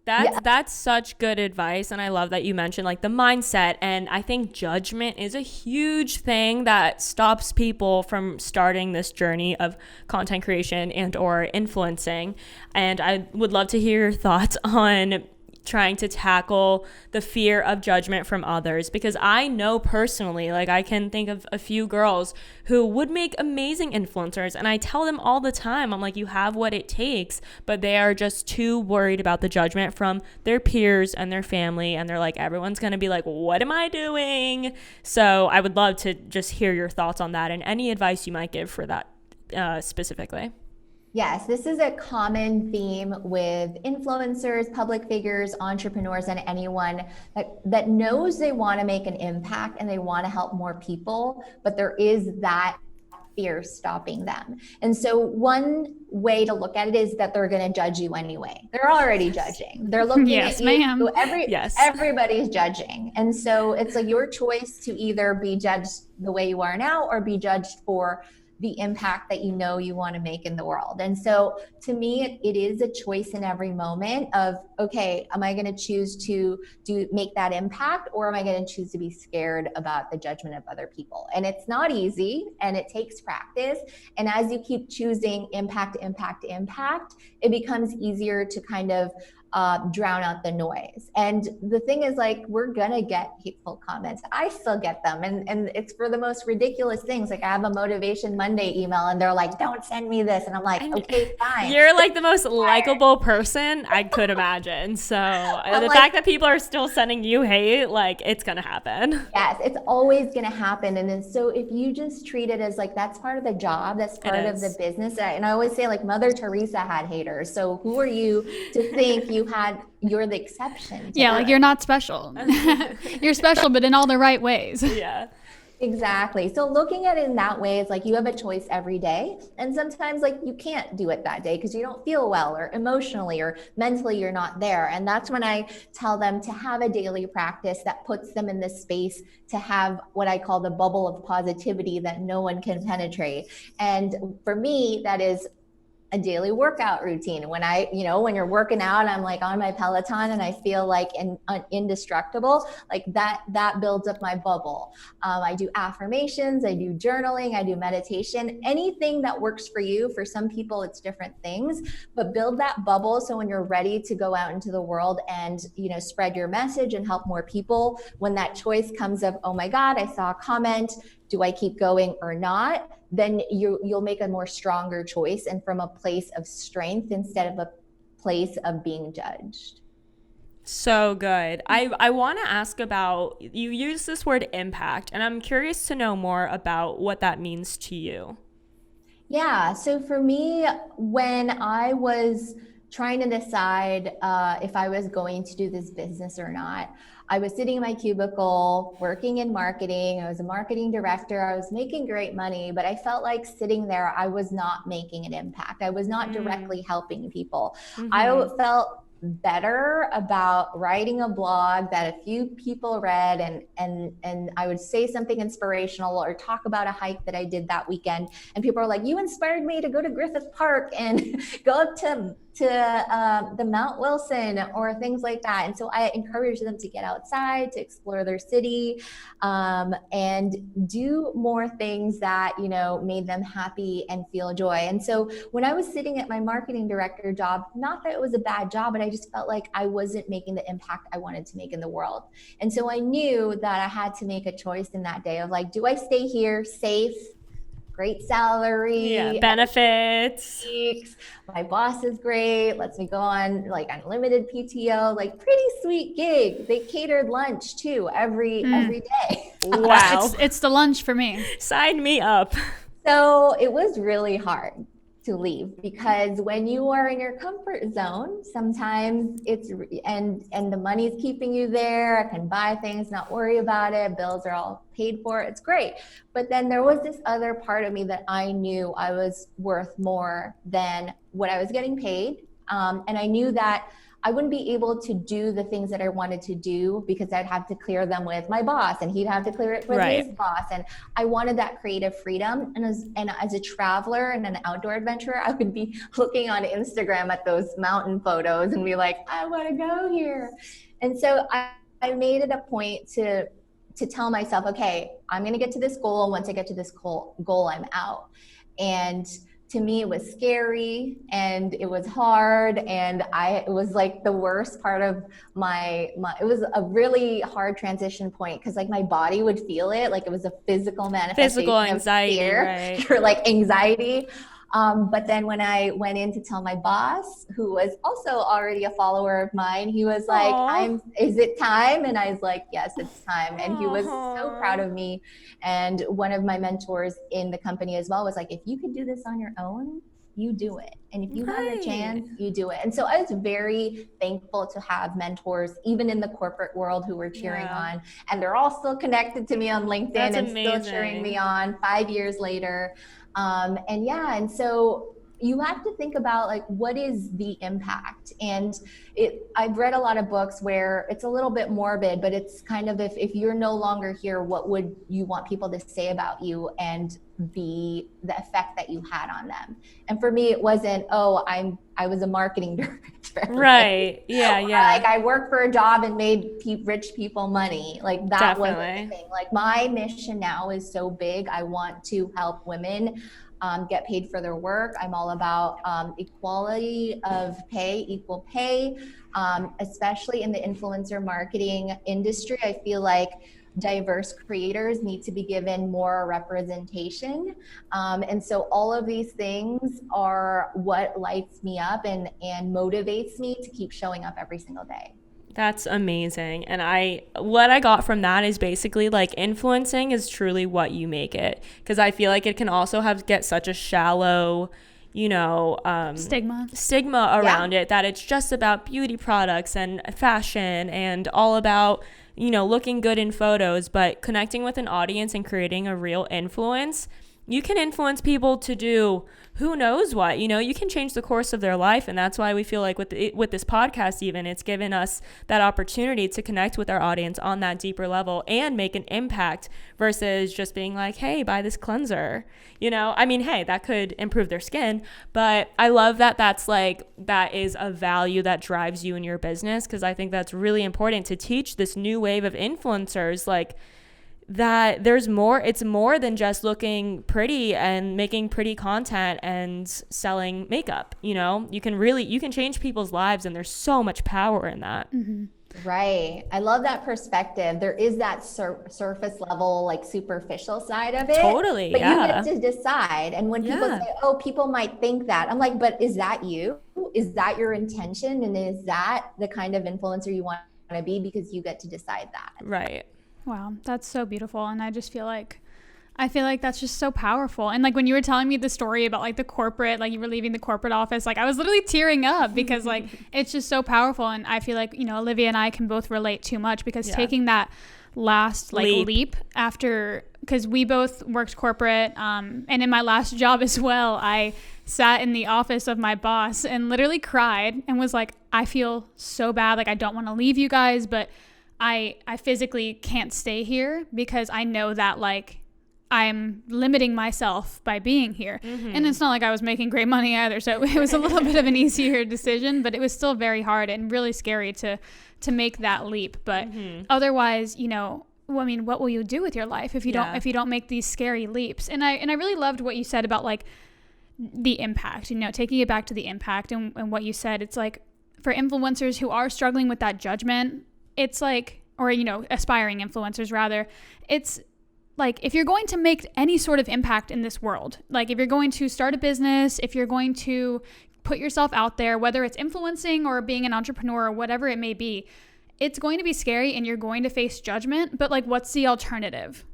Yeah. That's such good advice, and I love that you mentioned like the mindset. And I think judgment is a huge thing that stops people from starting this journey of content creation and or influencing. And I would love to hear your thoughts on trying to tackle the fear of judgment from others, because I know personally, like I can think of a few girls who would make amazing influencers, and I tell them all the time, I'm like, you have what it takes, but they are just too worried about the judgment from their peers and their family, and they're like, everyone's going to be like, what am I doing? So I would love to just hear your thoughts on that and any advice you might give for that specifically. Yes, this is a common theme with influencers, public figures, entrepreneurs, and anyone that knows they want to make an impact and they want to help more people, but there is that fear stopping them. And so one way to look at it is that they're going to judge you anyway. They're already judging. They're looking Yes, at you. ma'am. Everybody's judging. And so it's like your choice to either be judged the way you are now or be judged for the impact that you know you want to make in the world. And so to me, it is a choice in every moment of, okay, am I going to choose to make that impact, or am I going to choose to be scared about the judgment of other people? And it's not easy, and it takes practice. And as you keep choosing impact, it becomes easier to kind of drown out the noise. And the thing is, like, we're gonna get hateful comments. I still get them, and it's for the most ridiculous things. Like, I have a Motivation Monday email and they're like, don't send me this, and I'm like, okay, fine. You're like the most likable person I could imagine, so the like, fact that people are still sending you hate, like, it's gonna happen. Yes, it's always gonna happen. And then so if you just treat it as like, that's part of the job, that's part of the business. And I always say, like, Mother Teresa had haters, so who are you to think you're the exception? Yeah, like, you're not special. You're special, but in all the right ways. Yeah. Exactly. So looking at it in that way is like, you have a choice every day. And sometimes, like, you can't do it that day because you don't feel well, or emotionally or mentally you're not there. And that's when I tell them to have a daily practice that puts them in this space to have what I call the bubble of positivity that no one can penetrate. And for me, that is a daily workout routine. When when you're working out, I'm like on my Peloton and I feel like indestructible, like that builds up my bubble. I do affirmations, I do journaling, I do meditation, anything that works for you. For some people, it's different things, but build that bubble. So when you're ready to go out into the world and, spread your message and help more people, when that choice comes of, oh my God, I saw a comment, do I keep going or not? Then you'll make a more stronger choice, and from a place of strength instead of a place of being judged. So good. I want to ask about, you use this word impact, and I'm curious to know more about what that means to you. Yeah. So for me, when I was trying to decide if I was going to do this business or not, I was sitting in my cubicle working in marketing. I was a marketing director. I was making great money, but I felt like sitting there, I was not making an impact. I was not directly helping people. I felt better about writing a blog that a few people read, and I would say something inspirational or talk about a hike that I did that weekend, and people are like, you inspired me to go to Griffith Park and go up to the Mount Wilson or things like that. And so I encouraged them to get outside, to explore their city, and do more things that, made them happy and feel joy. And so when I was sitting at my marketing director job, not that it was a bad job, but I just felt like I wasn't making the impact I wanted to make in the world. And so I knew that I had to make a choice in that day of like, do I stay here safe, great salary, benefits, my boss is great, lets me go on like unlimited PTO, like pretty sweet gig. They catered lunch too every day. Wow. It's the lunch for me. Sign me up. So it was really hard to leave, because when you are in your comfort zone, sometimes and the money's keeping you there. I can buy things, not worry about it. Bills are all paid for. It's great. But then there was this other part of me that I knew I was worth more than what I was getting paid. And I knew that I wouldn't be able to do the things that I wanted to do because I'd have to clear them with my boss and he'd have to clear it with his boss. And I wanted that creative freedom. And as a traveler and an outdoor adventurer, I would be looking on Instagram at those mountain photos and be like, I want to go here. And so I made it a point to tell myself, okay, I'm going to get to this goal. Once I get to this goal, I'm out. And to me, it was scary and it was hard. And it was like the worst part of it was a really hard transition point because like my body would feel it. Like it was a physical manifestation. Physical anxiety, of fear, right? Or like anxiety. But then when I went in to tell my boss, who was also already a follower of mine, he was like, is it time? And I was like, yes, it's time. And he was so proud of me. And one of my mentors in the company as well was like, if you could do this on your own, you do it. And if you have a chance, you do it. And so I was very thankful to have mentors, even in the corporate world, who were cheering on. And they're all still connected to me on LinkedIn and still cheering me on 5 years later. And so you have to think about like, what is the impact? And I've read a lot of books where it's a little bit morbid, but it's kind of, if you're no longer here, what would you want people to say about you and the effect that you had on them? And for me, it wasn't, I was a marketing director. Right. Yeah. Yeah. Like I worked for a job and made rich people money. Like that was the thing. Like my mission now is so big. I want to help women get paid for their work. I'm all about equality of pay, equal pay, especially in the influencer marketing industry. I feel like diverse creators need to be given more representation. And so all of these things are what lights me up and motivates me to keep showing up every single day. That's amazing. And what I got from that is basically like influencing is truly what you make it. Because I feel like it can also get such a shallow, stigma around it, that it's just about beauty products and fashion and all about, looking good in photos. But connecting with an audience and creating a real influence, you can influence people to do who knows what. You can change the course of their life. And that's why we feel like with this podcast, even, it's given us that opportunity to connect with our audience on that deeper level and make an impact versus just being like, hey, buy this cleanser. Hey, that could improve their skin. But I love that that is a value that drives you in your business, because I think that's really important to teach this new wave of influencers, like, that there's more. It's more than just looking pretty and making pretty content and selling makeup. You can change people's lives, and there's so much power in that. Mm-hmm. Right. I love that perspective. There is that surface level, like superficial side of it. Totally. But you get to decide. And when people say, oh, people might think that, I'm like, but is that you? Is that your intention? And is that the kind of influencer you want to be? Because you get to decide that. Right. Wow, that's so beautiful. And I feel like that's just so powerful. And like when you were telling me the story about like the corporate, like you were leaving the corporate office, like I was literally tearing up because like it's just so powerful. And I feel like, Olivia and I can both relate too much, because taking that last leap after, because we both worked corporate, and in my last job as well, I sat in the office of my boss and literally cried and was like, I feel so bad. Like I don't want to leave you guys, but I physically can't stay here because I know that like I'm limiting myself by being here. Mm-hmm. And it's not like I was making great money either. So it was a little bit of an easier decision, but it was still very hard and really scary to make that leap. But otherwise, what will you do with your life if you don't make these scary leaps? And I really loved what you said about like the impact, taking it back to the impact and what you said. It's like for influencers who are struggling with that judgment, it's like, or, aspiring influencers rather, it's like, if you're going to make any sort of impact in this world, like if you're going to start a business, if you're going to put yourself out there, whether it's influencing or being an entrepreneur or whatever it may be, it's going to be scary and you're going to face judgment. But like, what's the alternative?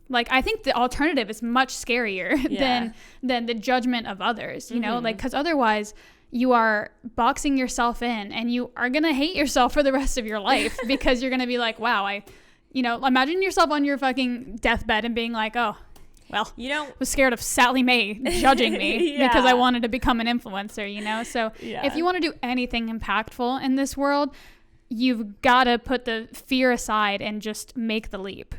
Like, I think the alternative is much scarier than the judgment of others, like, because otherwise you are boxing yourself in and you are going to hate yourself for the rest of your life because you're going to be like, wow, imagine yourself on your fucking deathbed and being like, oh, well, You know, was scared of Sally Mae judging me because I wanted to become an influencer, you know? So if you want to do anything impactful in this world, you've got to put the fear aside and just make the leap.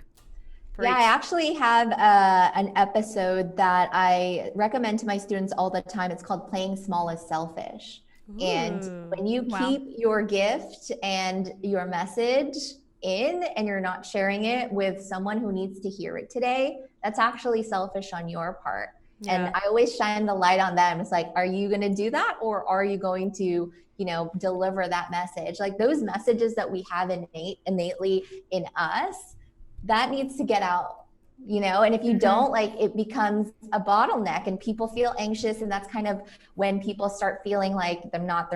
Yeah, I actually have an episode that I recommend to my students all the time. It's called Playing Small is Selfish. And when you keep your gift and your message in and you're not sharing it with someone who needs to hear it today, that's actually selfish on your part. Yeah. And I always shine the light on them. It's like, are you going to do that, or are you going to, deliver that message? Like those messages that we have innately in us, that needs to get out, and if you don't, like, it becomes a bottleneck and people feel anxious. And that's kind of when people start feeling like they're not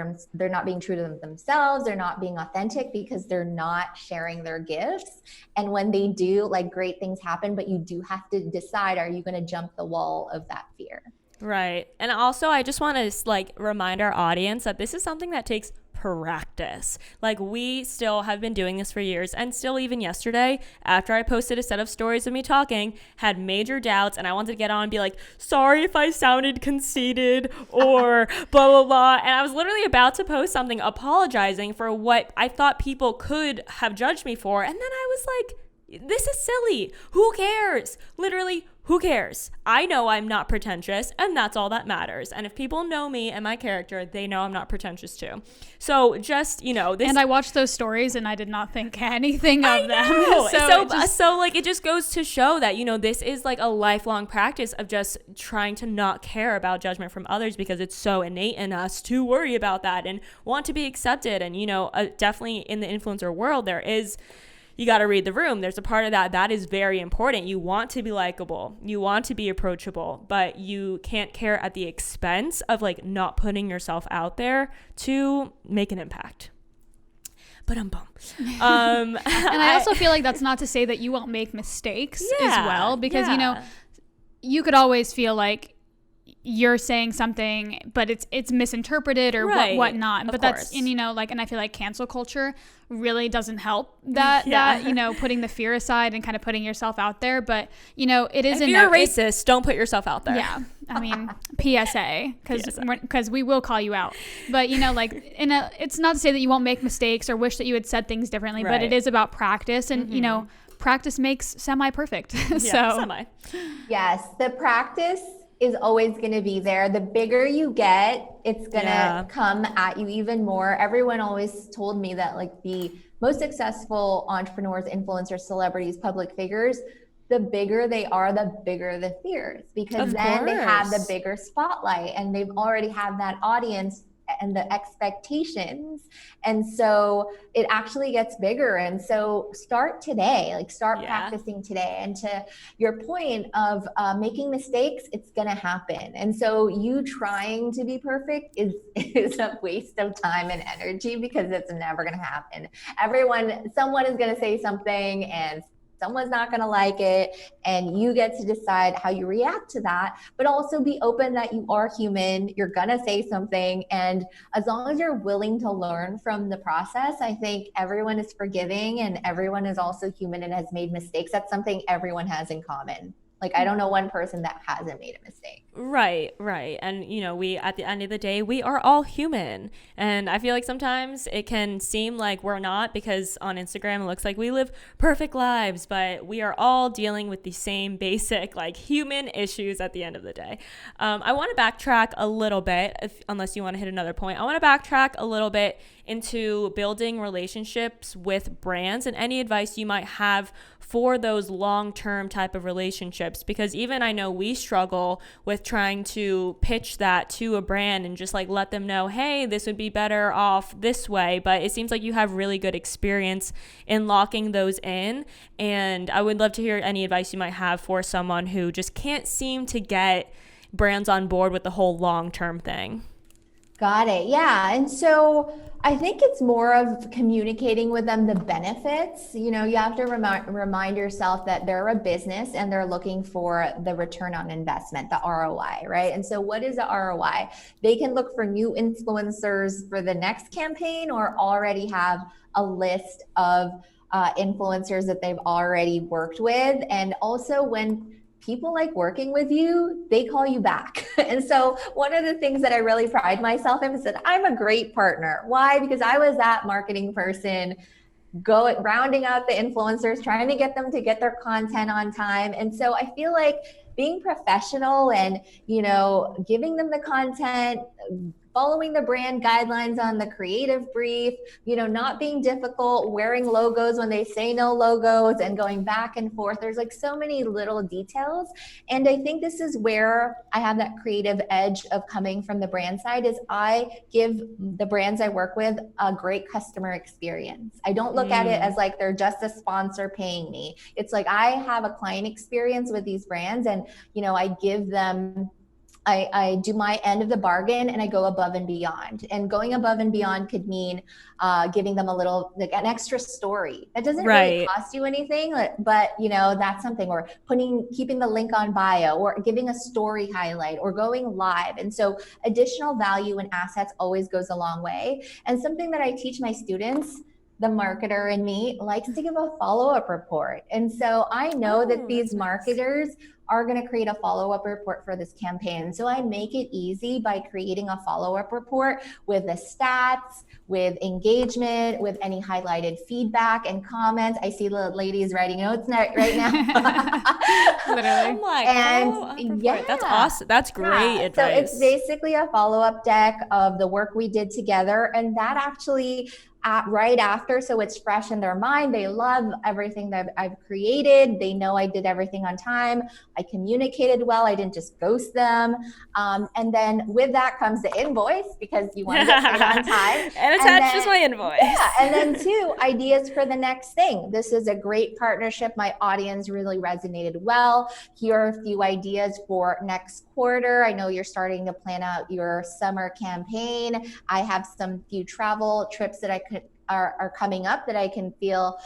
being true to themselves. They're not being authentic because they're not sharing their gifts. And when they do, like, great things happen, but you do have to decide, are you going to jump the wall of that fear? Right. And also, I just want to remind our audience that this is something that takes practice. Like, we still have been doing this for years, and still even yesterday, after I posted a set of stories of me talking, had major doubts, and I wanted to get on and be like, sorry if I sounded conceited or blah, blah, blah. And I was literally about to post something apologizing for what I thought people could have judged me for. And then I was like, this is silly. Who cares? Literally, who cares? I know I'm not pretentious, and that's all that matters. And if people know me and my character, they know I'm not pretentious too. So just, this. And I watched those stories and I did not think anything of them. So it just goes to show that, this is like a lifelong practice of just trying to not care about judgment from others, because it's so innate in us to worry about that and want to be accepted. And, definitely in the influencer world, you got to read the room. There's a part of that is very important. You want to be likable. You want to be approachable, but you can't care at the expense of not putting yourself out there to make an impact. But and I also feel like that's not to say that you won't make mistakes as well, because, you could always feel like you're saying something, but it's misinterpreted or whatnot. But that's, and I feel like cancel culture really doesn't help that, putting the fear aside and kind of putting yourself out there. But, it is. If you're racist, don't put yourself out there. Yeah. I mean, PSA, because we will call you out. But, it's not to say that you won't make mistakes or wish that you had said things differently, but it is about practice. And, practice makes semi-perfect. Semi. Yes, the practice is always going to be there. The bigger you get, it's going to come at you even more. Everyone always told me that the most successful entrepreneurs, influencers, celebrities, public figures, the bigger they are, the bigger the fears, because they have the bigger spotlight and they've already have that audience and the expectations. And so it actually gets bigger. And so start today, start practicing today. And to your point of making mistakes, it's going to happen. And so you trying to be perfect is a waste of time and energy, because it's never going to happen. Someone is going to say something and someone's not going to like it, and you get to decide how you react to that. But also be open that you are human. You're going to say something. And as long as you're willing to learn from the process, I think everyone is forgiving and everyone is also human and has made mistakes. That's something everyone has in common. I don't know one person that hasn't made a mistake. Right. And, we, at the end of the day, we are all human. And I feel like sometimes it can seem like we're not, because on Instagram, it looks like we live perfect lives, but we are all dealing with the same basic, human issues at the end of the day. I want to backtrack a little bit, unless you want to hit another point. I want to backtrack a little bit into building relationships with brands and any advice you might have for those long-term type of relationships, because even I know we struggle with trying to pitch that to a brand and just let them know, hey, this would be better off this way. But it seems like you have really good experience in locking those in, and I would love to hear any advice you might have for someone who just can't seem to get brands on board with the whole long-term thing. Got it. Yeah. And so I think it's more of communicating with them the benefits. You have to remind yourself that they're a business and they're looking for the return on investment, the ROI, right? And so what is the ROI? They can look for new influencers for the next campaign, or already have a list of influencers that they've already worked with. And also, when people like working with you, they call you back. And so one of the things that I really pride myself in is that I'm a great partner. Why? Because I was that marketing person rounding out the influencers, trying to get them to get their content on time. And so I feel like being professional and, giving them the content, following the brand guidelines on the creative brief, not being difficult, wearing logos when they say no logos and going back and forth. There's like so many little details. And I think this is where I have that creative edge of coming from the brand side is I give the brands I work with a great customer experience. I don't look at it as like they're just a sponsor paying me. It's like I have a client experience with these brands and, I give them I do my end of the bargain and I go above and beyond. And going above and beyond could mean giving them a little, like an extra story. That doesn't really cost you anything, but that's something. Or keeping the link on bio, or giving a story highlight, or going live. And so additional value and assets always goes a long way. And something that I teach my students, the marketer in me likes to give a follow-up report. And so I know that these marketers are going to create a follow-up report for this campaign. So I make it easy by creating a follow-up report with the stats, with engagement, with any highlighted feedback and comments. I see the ladies writing notes right now. Literally. That's awesome. That's great advice. So it's basically a follow-up deck of the work we did together. And that actually right after, so it's fresh in their mind. They love everything that I've created. They know I did everything on time. I communicated well. I didn't just ghost them. And then with that comes the invoice, because you want to get paid on time. And attached is my invoice. Yeah. And then 2, ideas for the next thing. This is a great partnership. My audience really resonated well. Here are a few ideas for next quarter. I know you're starting to plan out your summer campaign. I have some few travel trips that are coming up that I can feel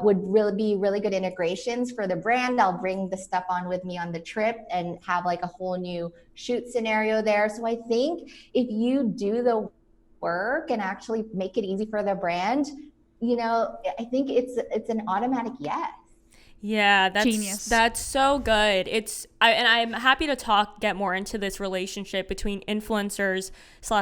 would really be really good integrations for the brand. I'll bring the stuff on with me on the trip and have like a whole new shoot scenario there. So I think if you do the work and actually make it easy for the brand, I think it's an automatic yes. Yeah, that's genius. That's so good. And I'm happy to get more into this relationship between influencers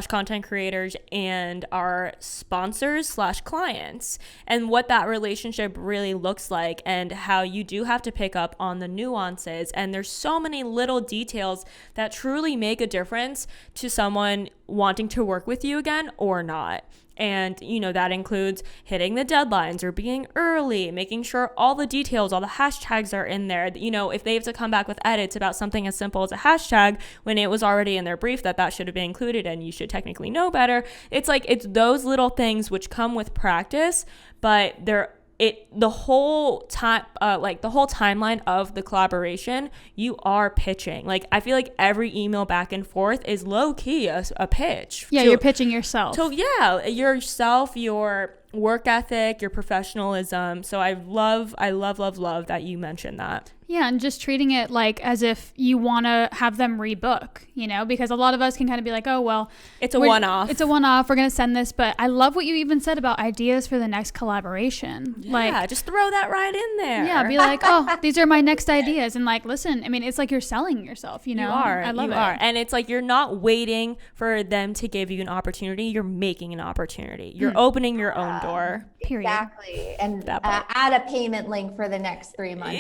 / content creators and our sponsors / clients, and what that relationship really looks like, and how you do have to pick up on the nuances. And there's so many little details that truly make a difference to someone wanting to work with you again or not. And, that includes hitting the deadlines or being early, making sure all the details, all the hashtags are in there. If they have to come back with edits about something as simple as a hashtag when it was already in their brief that should have been included and you should technically know better. It's those little things which come with practice, but the whole timeline of the collaboration, you are pitching. I feel like every email back and forth is low key a pitch. Yeah, you're pitching yourself. So yeah, yourself, your work ethic, your professionalism. So I love that you mentioned that. Yeah, and just treating it as if you want to have them rebook, because a lot of us can kind of be like, oh, well, it's a one-off. It's a one-off. We're going to send this. But I love what you even said about ideas for the next collaboration. Yeah, just throw that right in there. Yeah, be like, oh, these are my next ideas. And listen, it's like you're selling yourself, You are. I love it. And it's you're not waiting for them to give you an opportunity. You're making an opportunity. You're opening your own door. Period. Exactly. And add a payment link for the next 3 months.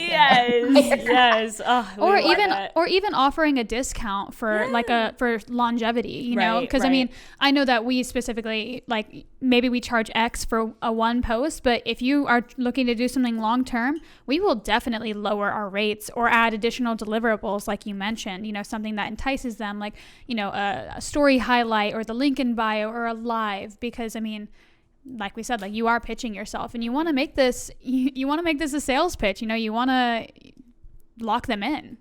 Yes. Oh, or even offering a discount for for longevity, because I know that we specifically maybe we charge X for a one post, but if you are looking to do something long term, we will definitely lower our rates or add additional deliverables, like you mentioned, something that entices them, a story highlight or the link in bio or a live, because like we said, you are pitching yourself and you want to make this, you want to make this a sales pitch, you want to lock them in.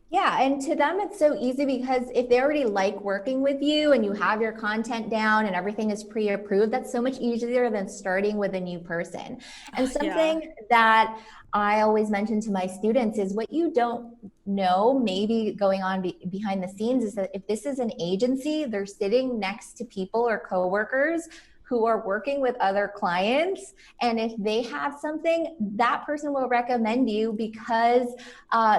Yeah. And to them, it's so easy because if they already like working with you and you have your content down and everything is pre-approved, that's so much easier than starting with a new person. And something that I always mention to my students is what you don't know, maybe going on behind the scenes, is that if this is an agency, they're sitting next to people or coworkers who are working with other clients. And if they have something, that person will recommend you because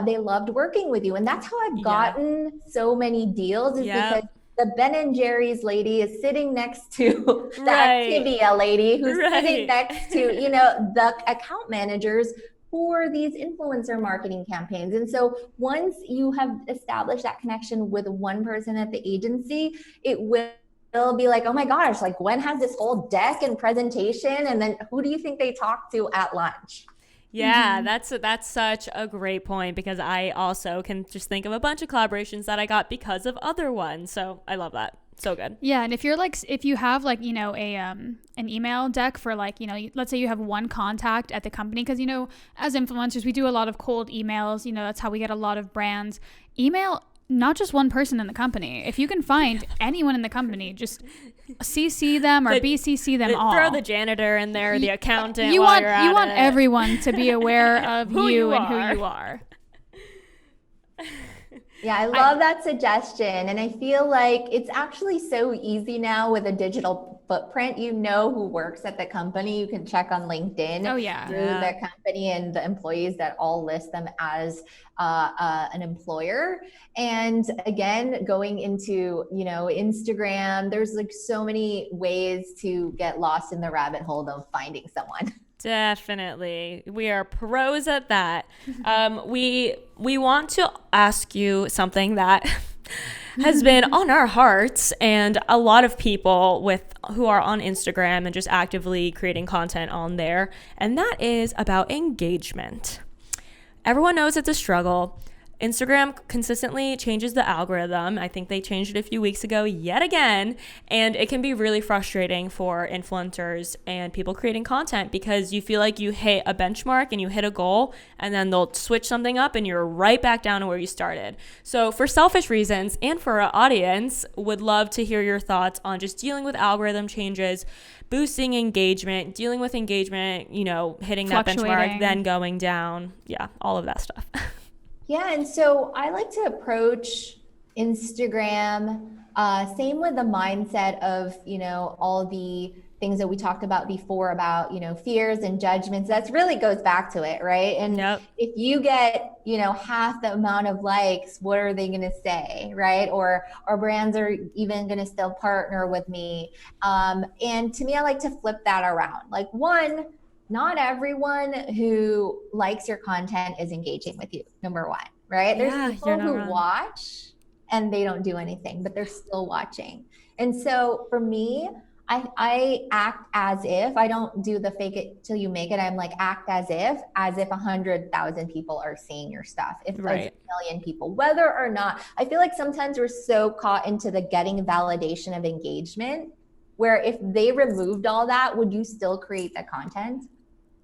they loved working with you. And that's how I've gotten so many deals, is because the Ben and Jerry's lady is sitting next to the Activia lady, who's sitting next to, the account managers for these influencer marketing campaigns. And so once you have established that connection with one person at the agency, it will be like, oh my gosh, like Gwen has this whole deck and presentation. And then who do you think they talk to at lunch? Yeah, that's such a great point, because I also can just think of a bunch of collaborations that I got because of other ones. So I love that. So good. Yeah, and if you have like, an email deck for like, let's say you have one contact at the company, because, as influencers, we do a lot of cold emails, that's how we get a lot of brands. Email not just one person in the company. If you can find anyone in the company, just CC them or BCC them all. Throw the janitor in there, the accountant. You want everyone to be aware of you and who you are. Yeah, I love that suggestion. And I feel like it's actually so easy now with a digital footprint. You know who works at the company. You can check on LinkedIn through the company and the employees that all list them as an employer. And again, going into, Instagram, there's like so many ways to get lost in the rabbit hole of finding someone. Definitely. We are pros at that. We want to ask you something that has been on our hearts, and a lot of people who are on Instagram and just actively creating content on there, and that is about engagement. Everyone knows it's a struggle. Instagram consistently changes the algorithm. I think they changed it a few weeks ago yet again. And it can be really frustrating for influencers and people creating content, because you feel like you hit a benchmark and you hit a goal, and then they'll switch something up and you're right back down to where you started. So for selfish reasons and for our audience, would love to hear your thoughts on just dealing with algorithm changes, boosting engagement, dealing with engagement, hitting that benchmark, then going down. Yeah, all of that stuff. Yeah, and so I like to approach Instagram, same with the mindset of, all the things that we talked about before about, fears and judgments. That's really goes back to it, right? And if you get, half the amount of likes, what are they going to say, right? Or brands are even going to still partner with me. And to me, I like to flip that around. Like, one, not everyone who likes your content is engaging with you, number one, right? There's people who watch and they don't do anything, but they're still watching. And so for me, I act as if, I don't do the fake it till you make it. I'm like, act as if 100,000 people are seeing your stuff. If there's a million people, whether or not, I feel like sometimes we're so caught into the getting validation of engagement, where if they removed all that, would you still create the content?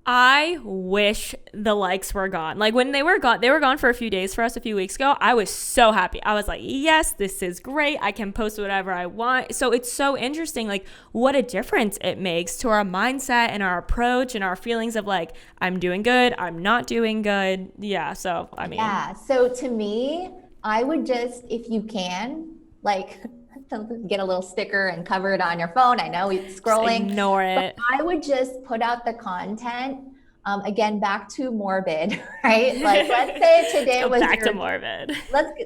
I wish the likes were gone. Like when they were gone for a few days for us a few weeks ago. I was so happy. I was like, yes, this is great. I can post whatever I want. So it's so interesting, like what a difference it makes to our mindset and our approach and our feelings of like, I'm doing good, I'm not doing good. Yeah. So, I mean. Yeah. So to me, I would just, if you can, like, get a little sticker and cover it on your phone. I know it's scrolling. Just ignore it. But I would just put out the content. Again, back to morbid, right? Like, let's say today was to morbid.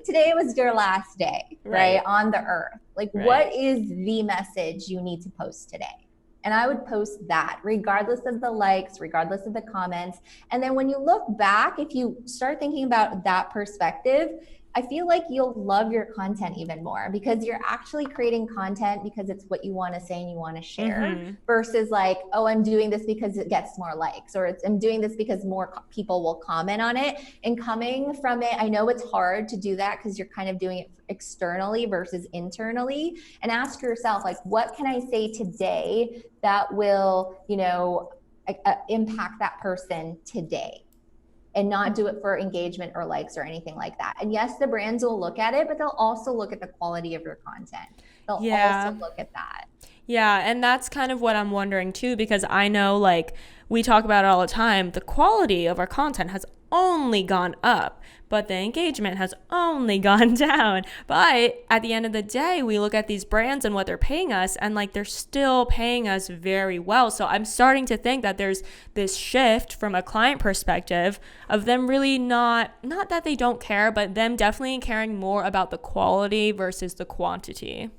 Today was your last day, right? On the earth. Like, what is the message you need to post today? And I would post that regardless of the likes, regardless of the comments. And then when you look back, if you start thinking about that perspective, I feel like you'll love your content even more, because you're actually creating content because it's what you want to say and you want to share, versus like, oh, I'm doing this because it gets more likes, or I'm doing this because more people will comment on it. And coming from it, I know it's hard to do that because you're kind of doing it externally versus internally. And ask yourself, like, what can I say today that will, impact that person today? And not do it for engagement or likes or anything like that. And yes, the brands will look at it, but they'll also look at the quality of your content. They'll also look at that. Yeah, and that's kind of what I'm wondering too, because I know, like, we talk about it all the time. The quality of our content has only gone up, but the engagement has only gone down. But at the end of the day, we look at these brands and what they're paying us, and like they're still paying us very well. So I'm starting to think that there's this shift from a client perspective of them really not that they don't care, but them definitely caring more about the quality versus the quantity.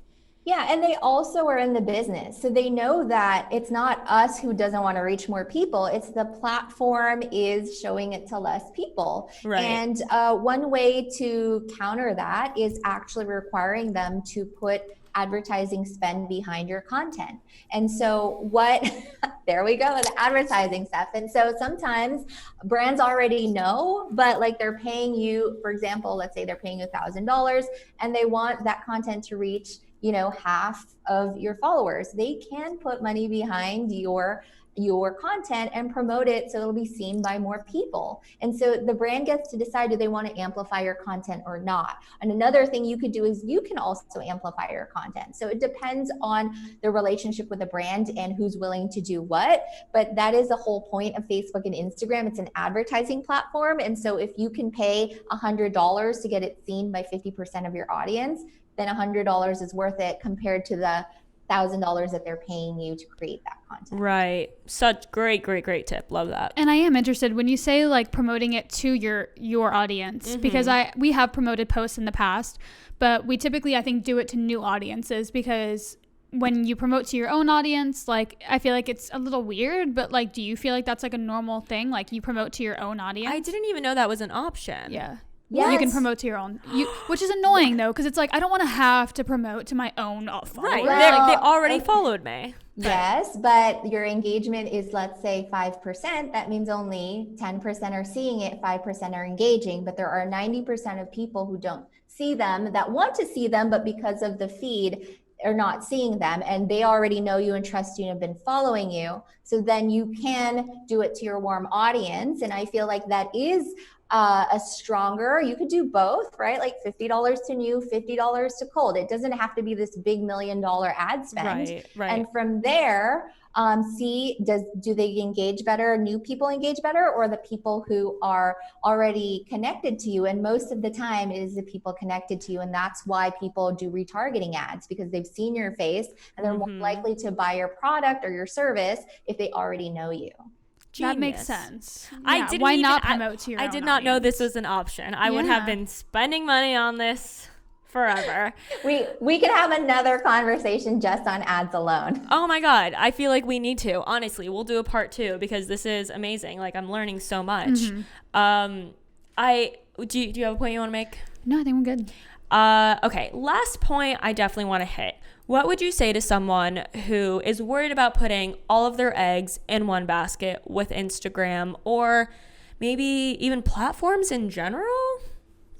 Yeah, and they also are in the business. So they know that it's not us who doesn't want to reach more people. It's the platform is showing it to less people. Right. And one way to counter that is actually requiring them to put advertising spend behind your content. And so there we go, the advertising stuff. And so sometimes brands already know, but like they're paying you, for example, let's say they're paying you $1,000 and they want that content to reach half of your followers. They can put money behind your content and promote it so it'll be seen by more people. And so the brand gets to decide, do they want to amplify your content or not? And another thing you could do is you can also amplify your content. So it depends on the relationship with the brand and who's willing to do what. But that is the whole point of Facebook and Instagram. It's an advertising platform. And so if you can pay $100 to get it seen by 50% of your audience, then $100 is worth it compared to the $1,000 that they're paying you to create that content. Right. Such great tip. Love that. And I am interested when you say like promoting it to your audience, because we have promoted posts in the past, but we typically, I think, do it to new audiences, because when you promote to your own audience, like I feel like it's a little weird, but like, do you feel like that's like a normal thing? Like you promote to your own audience? I didn't even know that was an option. Yeah. Yes. You can promote to your own, which is annoying though, because it's like I don't want to have to promote to my own followers. Right, they already followed me. Yes, but your engagement is, let's say, 5%. That means only 10% are seeing it, 5% are engaging, but there are 90% of people who don't see them, that want to see them, but because of the feed, are not seeing them, and they already know you and trust you and have been following you. So then you can do it to your warm audience. And I feel like that is a stronger, you could do both, right? Like $50 to new, $50 to cold. It doesn't have to be this big $1 million ad spend. Right. And from there, do they engage better? New people engage better, or the people who are already connected to you? And most of the time it is the people connected to you. And that's why people do retargeting ads, because they've seen your face and they're more likely to buy your product or your service if they already know you. Genius. That makes sense. Why not promote to your own I did not know audience? this was an option. I would have been spending money on this forever. We could have another conversation just on ads alone. Oh my God. I feel like we need to. Honestly, we'll do a part 2 because this is amazing. Like I'm learning so much. Do you have a point you want to make? No, I think we're good. Okay. Last point I definitely want to hit. What would you say to someone who is worried about putting all of their eggs in one basket with Instagram, or maybe even platforms in general?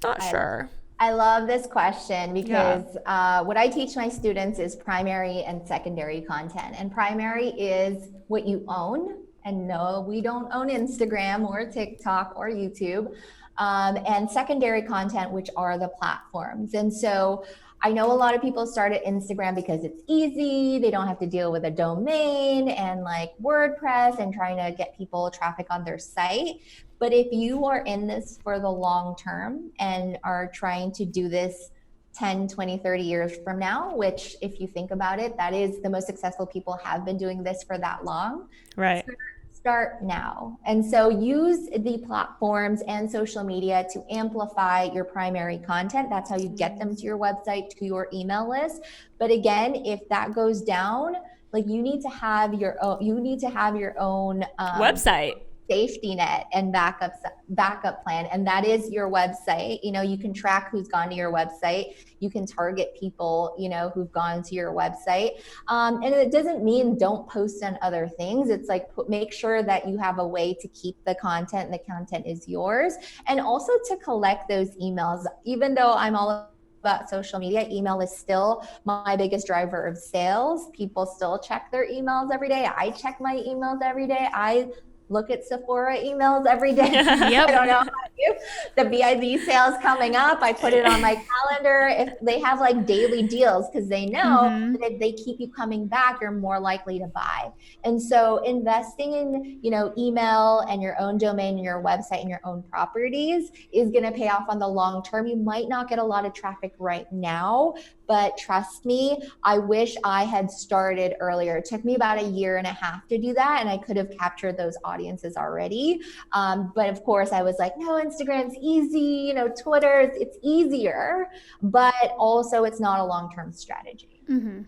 Not sure. I love this question because what I teach my students is primary and secondary content. And primary is what you own. And no, we don't own Instagram or TikTok or YouTube. And secondary content, which are the platforms. And so I know a lot of people start at Instagram because it's easy. They don't have to deal with a domain and like WordPress and trying to get people traffic on their site. But if you are in this for the long term and are trying to do this 10, 20, 30 years from now, which if you think about it, that is the most successful people have been doing this for that long. Right. Start now. And so use the platforms and social media to amplify your primary content. That's how you get them to your website, to your email list. But again, if that goes down, like you need to have your own website safety net and backup plan. And that is your website. You can track who's gone to your website. You can target people, who've gone to your website. And it doesn't mean don't post on other things. It's like, make sure that you have a way to keep the content and the content is yours. And also to collect those emails. Even though I'm all about social media, email is still my biggest driver of sales. People still check their emails every day. I check my emails every day. I look at Sephora emails every day. Yep. I don't know about you. The BIB sales coming up. I put it on my calendar. If they have like daily deals, because they know that if they keep you coming back, you're more likely to buy. And so investing in, email and your own domain and your website and your own properties is going to pay off on the long term. You might not get a lot of traffic right now, but trust me, I wish I had started earlier. It took me about 1.5 years to do that, and I could have captured those audiences already. But of course, I was like, no, Instagram's easy, Twitter, it's easier, but also it's not a long-term strategy. Mm-hmm.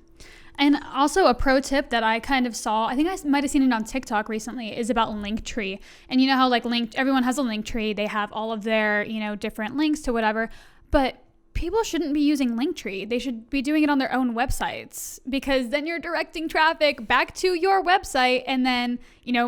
And also a pro tip that I kind of saw, I think I might have seen it on TikTok recently, is about Linktree. And you know how like everyone has a Linktree, they have all of their, different links to whatever, but people shouldn't be using Linktree. They should be doing it on their own websites, because then you're directing traffic back to your website and then,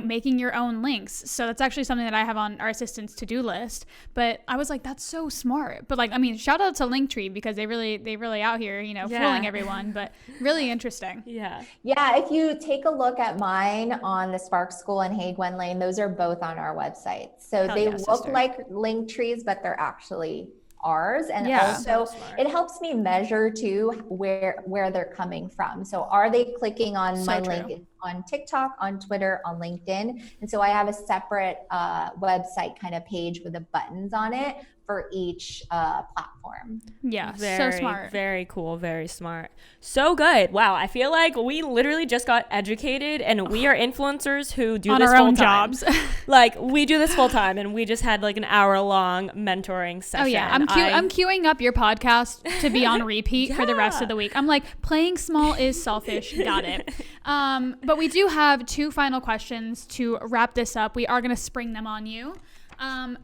making your own links. So that's actually something that I have on our assistant's to-do list. But I was like, that's so smart. But shout out to Linktree, because they really out here, fooling everyone, but really interesting. Yeah. Yeah. If you take a look at mine on the Spark School and Hey Gwen Lane, those are both on our website. So they look like Linktrees, but they're actually ours. And also it helps me measure too where they're coming from. So are they clicking on my link on TikTok, on Twitter, on LinkedIn? And so I have a separate website kind of page with the buttons on it for each platform. Yeah, so smart. Very cool, very smart. So good. Wow, I feel like we literally just got educated, and we are influencers who do this on our own full-time. jobs. Like, we do this full time, and we just had like an hour-long mentoring session. Oh yeah, I'm queuing up your podcast to be on repeat for the rest of the week. I'm like, playing small is selfish. Got it. But we do have 2 final questions to wrap this up. We are going to spring them on you.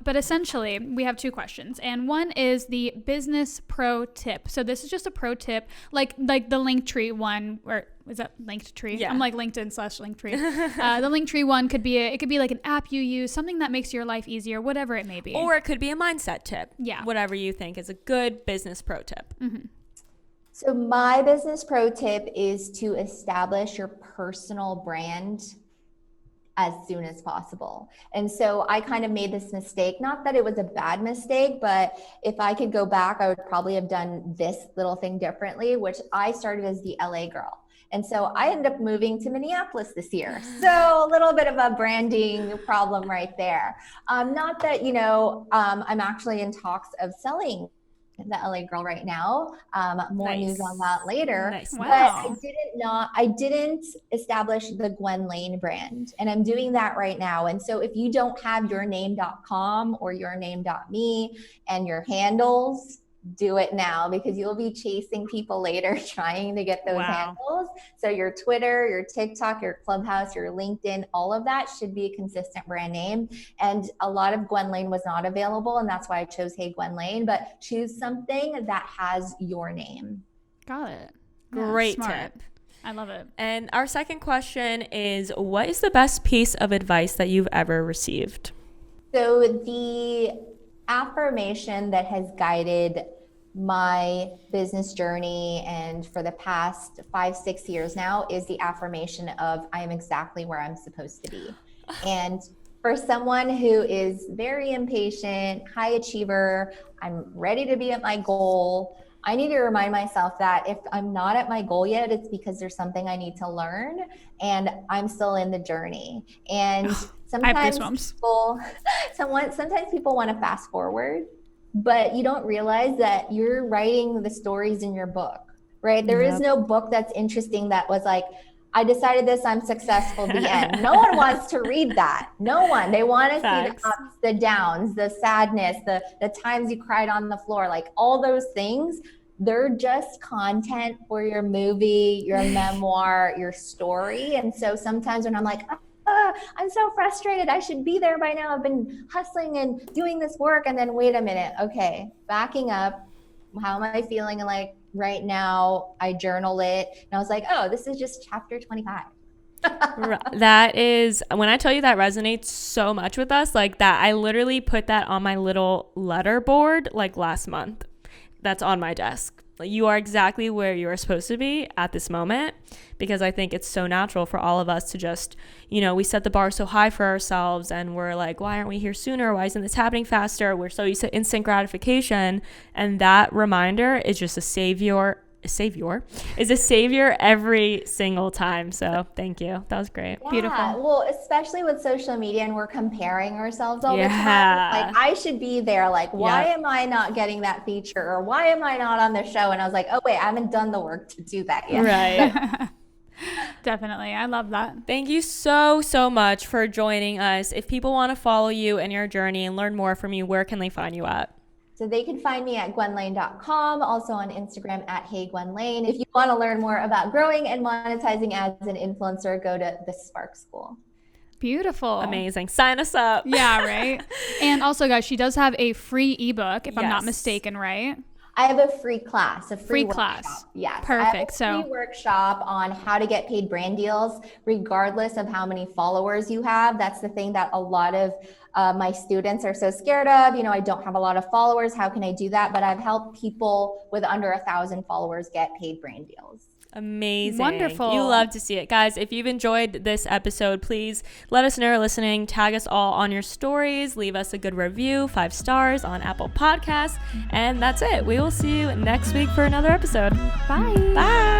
But essentially, we have 2 questions, and one is the business pro tip. So this is just a pro tip, like the Linktree one, or is that Linktree? Yeah. I'm like LinkedIn/Linktree. The Linktree one could be like an app you use, something that makes your life easier, whatever it may be. Or it could be a mindset tip. Yeah. Whatever you think is a good business pro tip. Mm-hmm. So my business pro tip is to establish your personal brand as soon as possible. And so I kind of made this mistake, not that it was a bad mistake, but if I could go back, I would probably have done this little thing differently, which I started as the LA girl. And so I ended up moving to Minneapolis this year. So a little bit of a branding problem right there. Not that, I'm actually in talks of selling the LA girl right now. More news on that later. Nice. Wow. But I didn't establish the Gwen Lane brand, and I'm doing that right now. And so if you don't have yourname.com or yourname.me and your handles, do it now, because you'll be chasing people later trying to get those handles. So your Twitter, your TikTok, your Clubhouse, your LinkedIn, all of that should be a consistent brand name. And a lot of Gwen Lane was not available, and that's why I chose Hey Gwen Lane, but choose something that has your name. Got it. Great tip. I love it. And our second question is, what is the best piece of advice that you've ever received? So the affirmation that has guided my business journey and for the past 5-6 years now is the affirmation of I am exactly where I'm supposed to be. And for someone who is very impatient, high achiever, I'm ready to be at my goal, I need to remind myself that if I'm not at my goal yet, it's because there's something I need to learn, and I'm still in the journey. And sometimes people want to fast forward, but you don't realize that you're writing the stories in your book, right? There is no book that's interesting that was like, I decided this, I'm successful, the end. No one wants to read that. No one. They want to see the ups, the downs, the sadness, the times you cried on the floor, like all those things. They're just content for your movie, your memoir, your story. And so sometimes when I'm like, I'm so frustrated, I should be there by now, I've been hustling and doing this work, and then wait a minute, okay, backing up, how am I feeling like right now? I journal it, and I was like, oh, this is just chapter 25. That is, when I tell you that resonates so much with us, like that, I literally put that on my little letter board like last month. That's on my desk. you are exactly where you are supposed to be at this moment, because I think it's so natural for all of us to just, we set the bar so high for ourselves and we're like, why aren't we here sooner? Why isn't this happening faster? We're so used to instant gratification. And that reminder is just a savior every single time. So thank you. That was great. Yeah, Beautiful. well, especially with social media and we're comparing ourselves all the time. Like, I should be there. Like, why am I not getting that feature? Or why am I not on the show? And I was like, oh, wait, I haven't done the work to do that yet. Right. Definitely. I love that. Thank you so much for joining us. If people want to follow you and your journey and learn more from you, where can they find you at? So they can find me at gwenlane.com, also on Instagram at heygwenlane. If you want to learn more about growing and monetizing as an influencer, go to the Spark School. Beautiful. Amazing. Sign us up. Yeah, right. And also, guys, she does have a free ebook, if I'm not mistaken, right? I have a free class, a free class. Workshop. Yes. Perfect. I have a free workshop on how to get paid brand deals, regardless of how many followers you have. That's the thing that a lot of my students are so scared of. I don't have a lot of followers. How can I do that? But I've helped people with under 1,000 followers get paid brand deals. Amazing. Wonderful. You love to see it. Guys, if you've enjoyed this episode, please let us know you're listening. Tag us all on your stories. Leave us a good review, 5 stars on Apple Podcasts. And that's it. We will see you next week for another episode. Bye. Bye.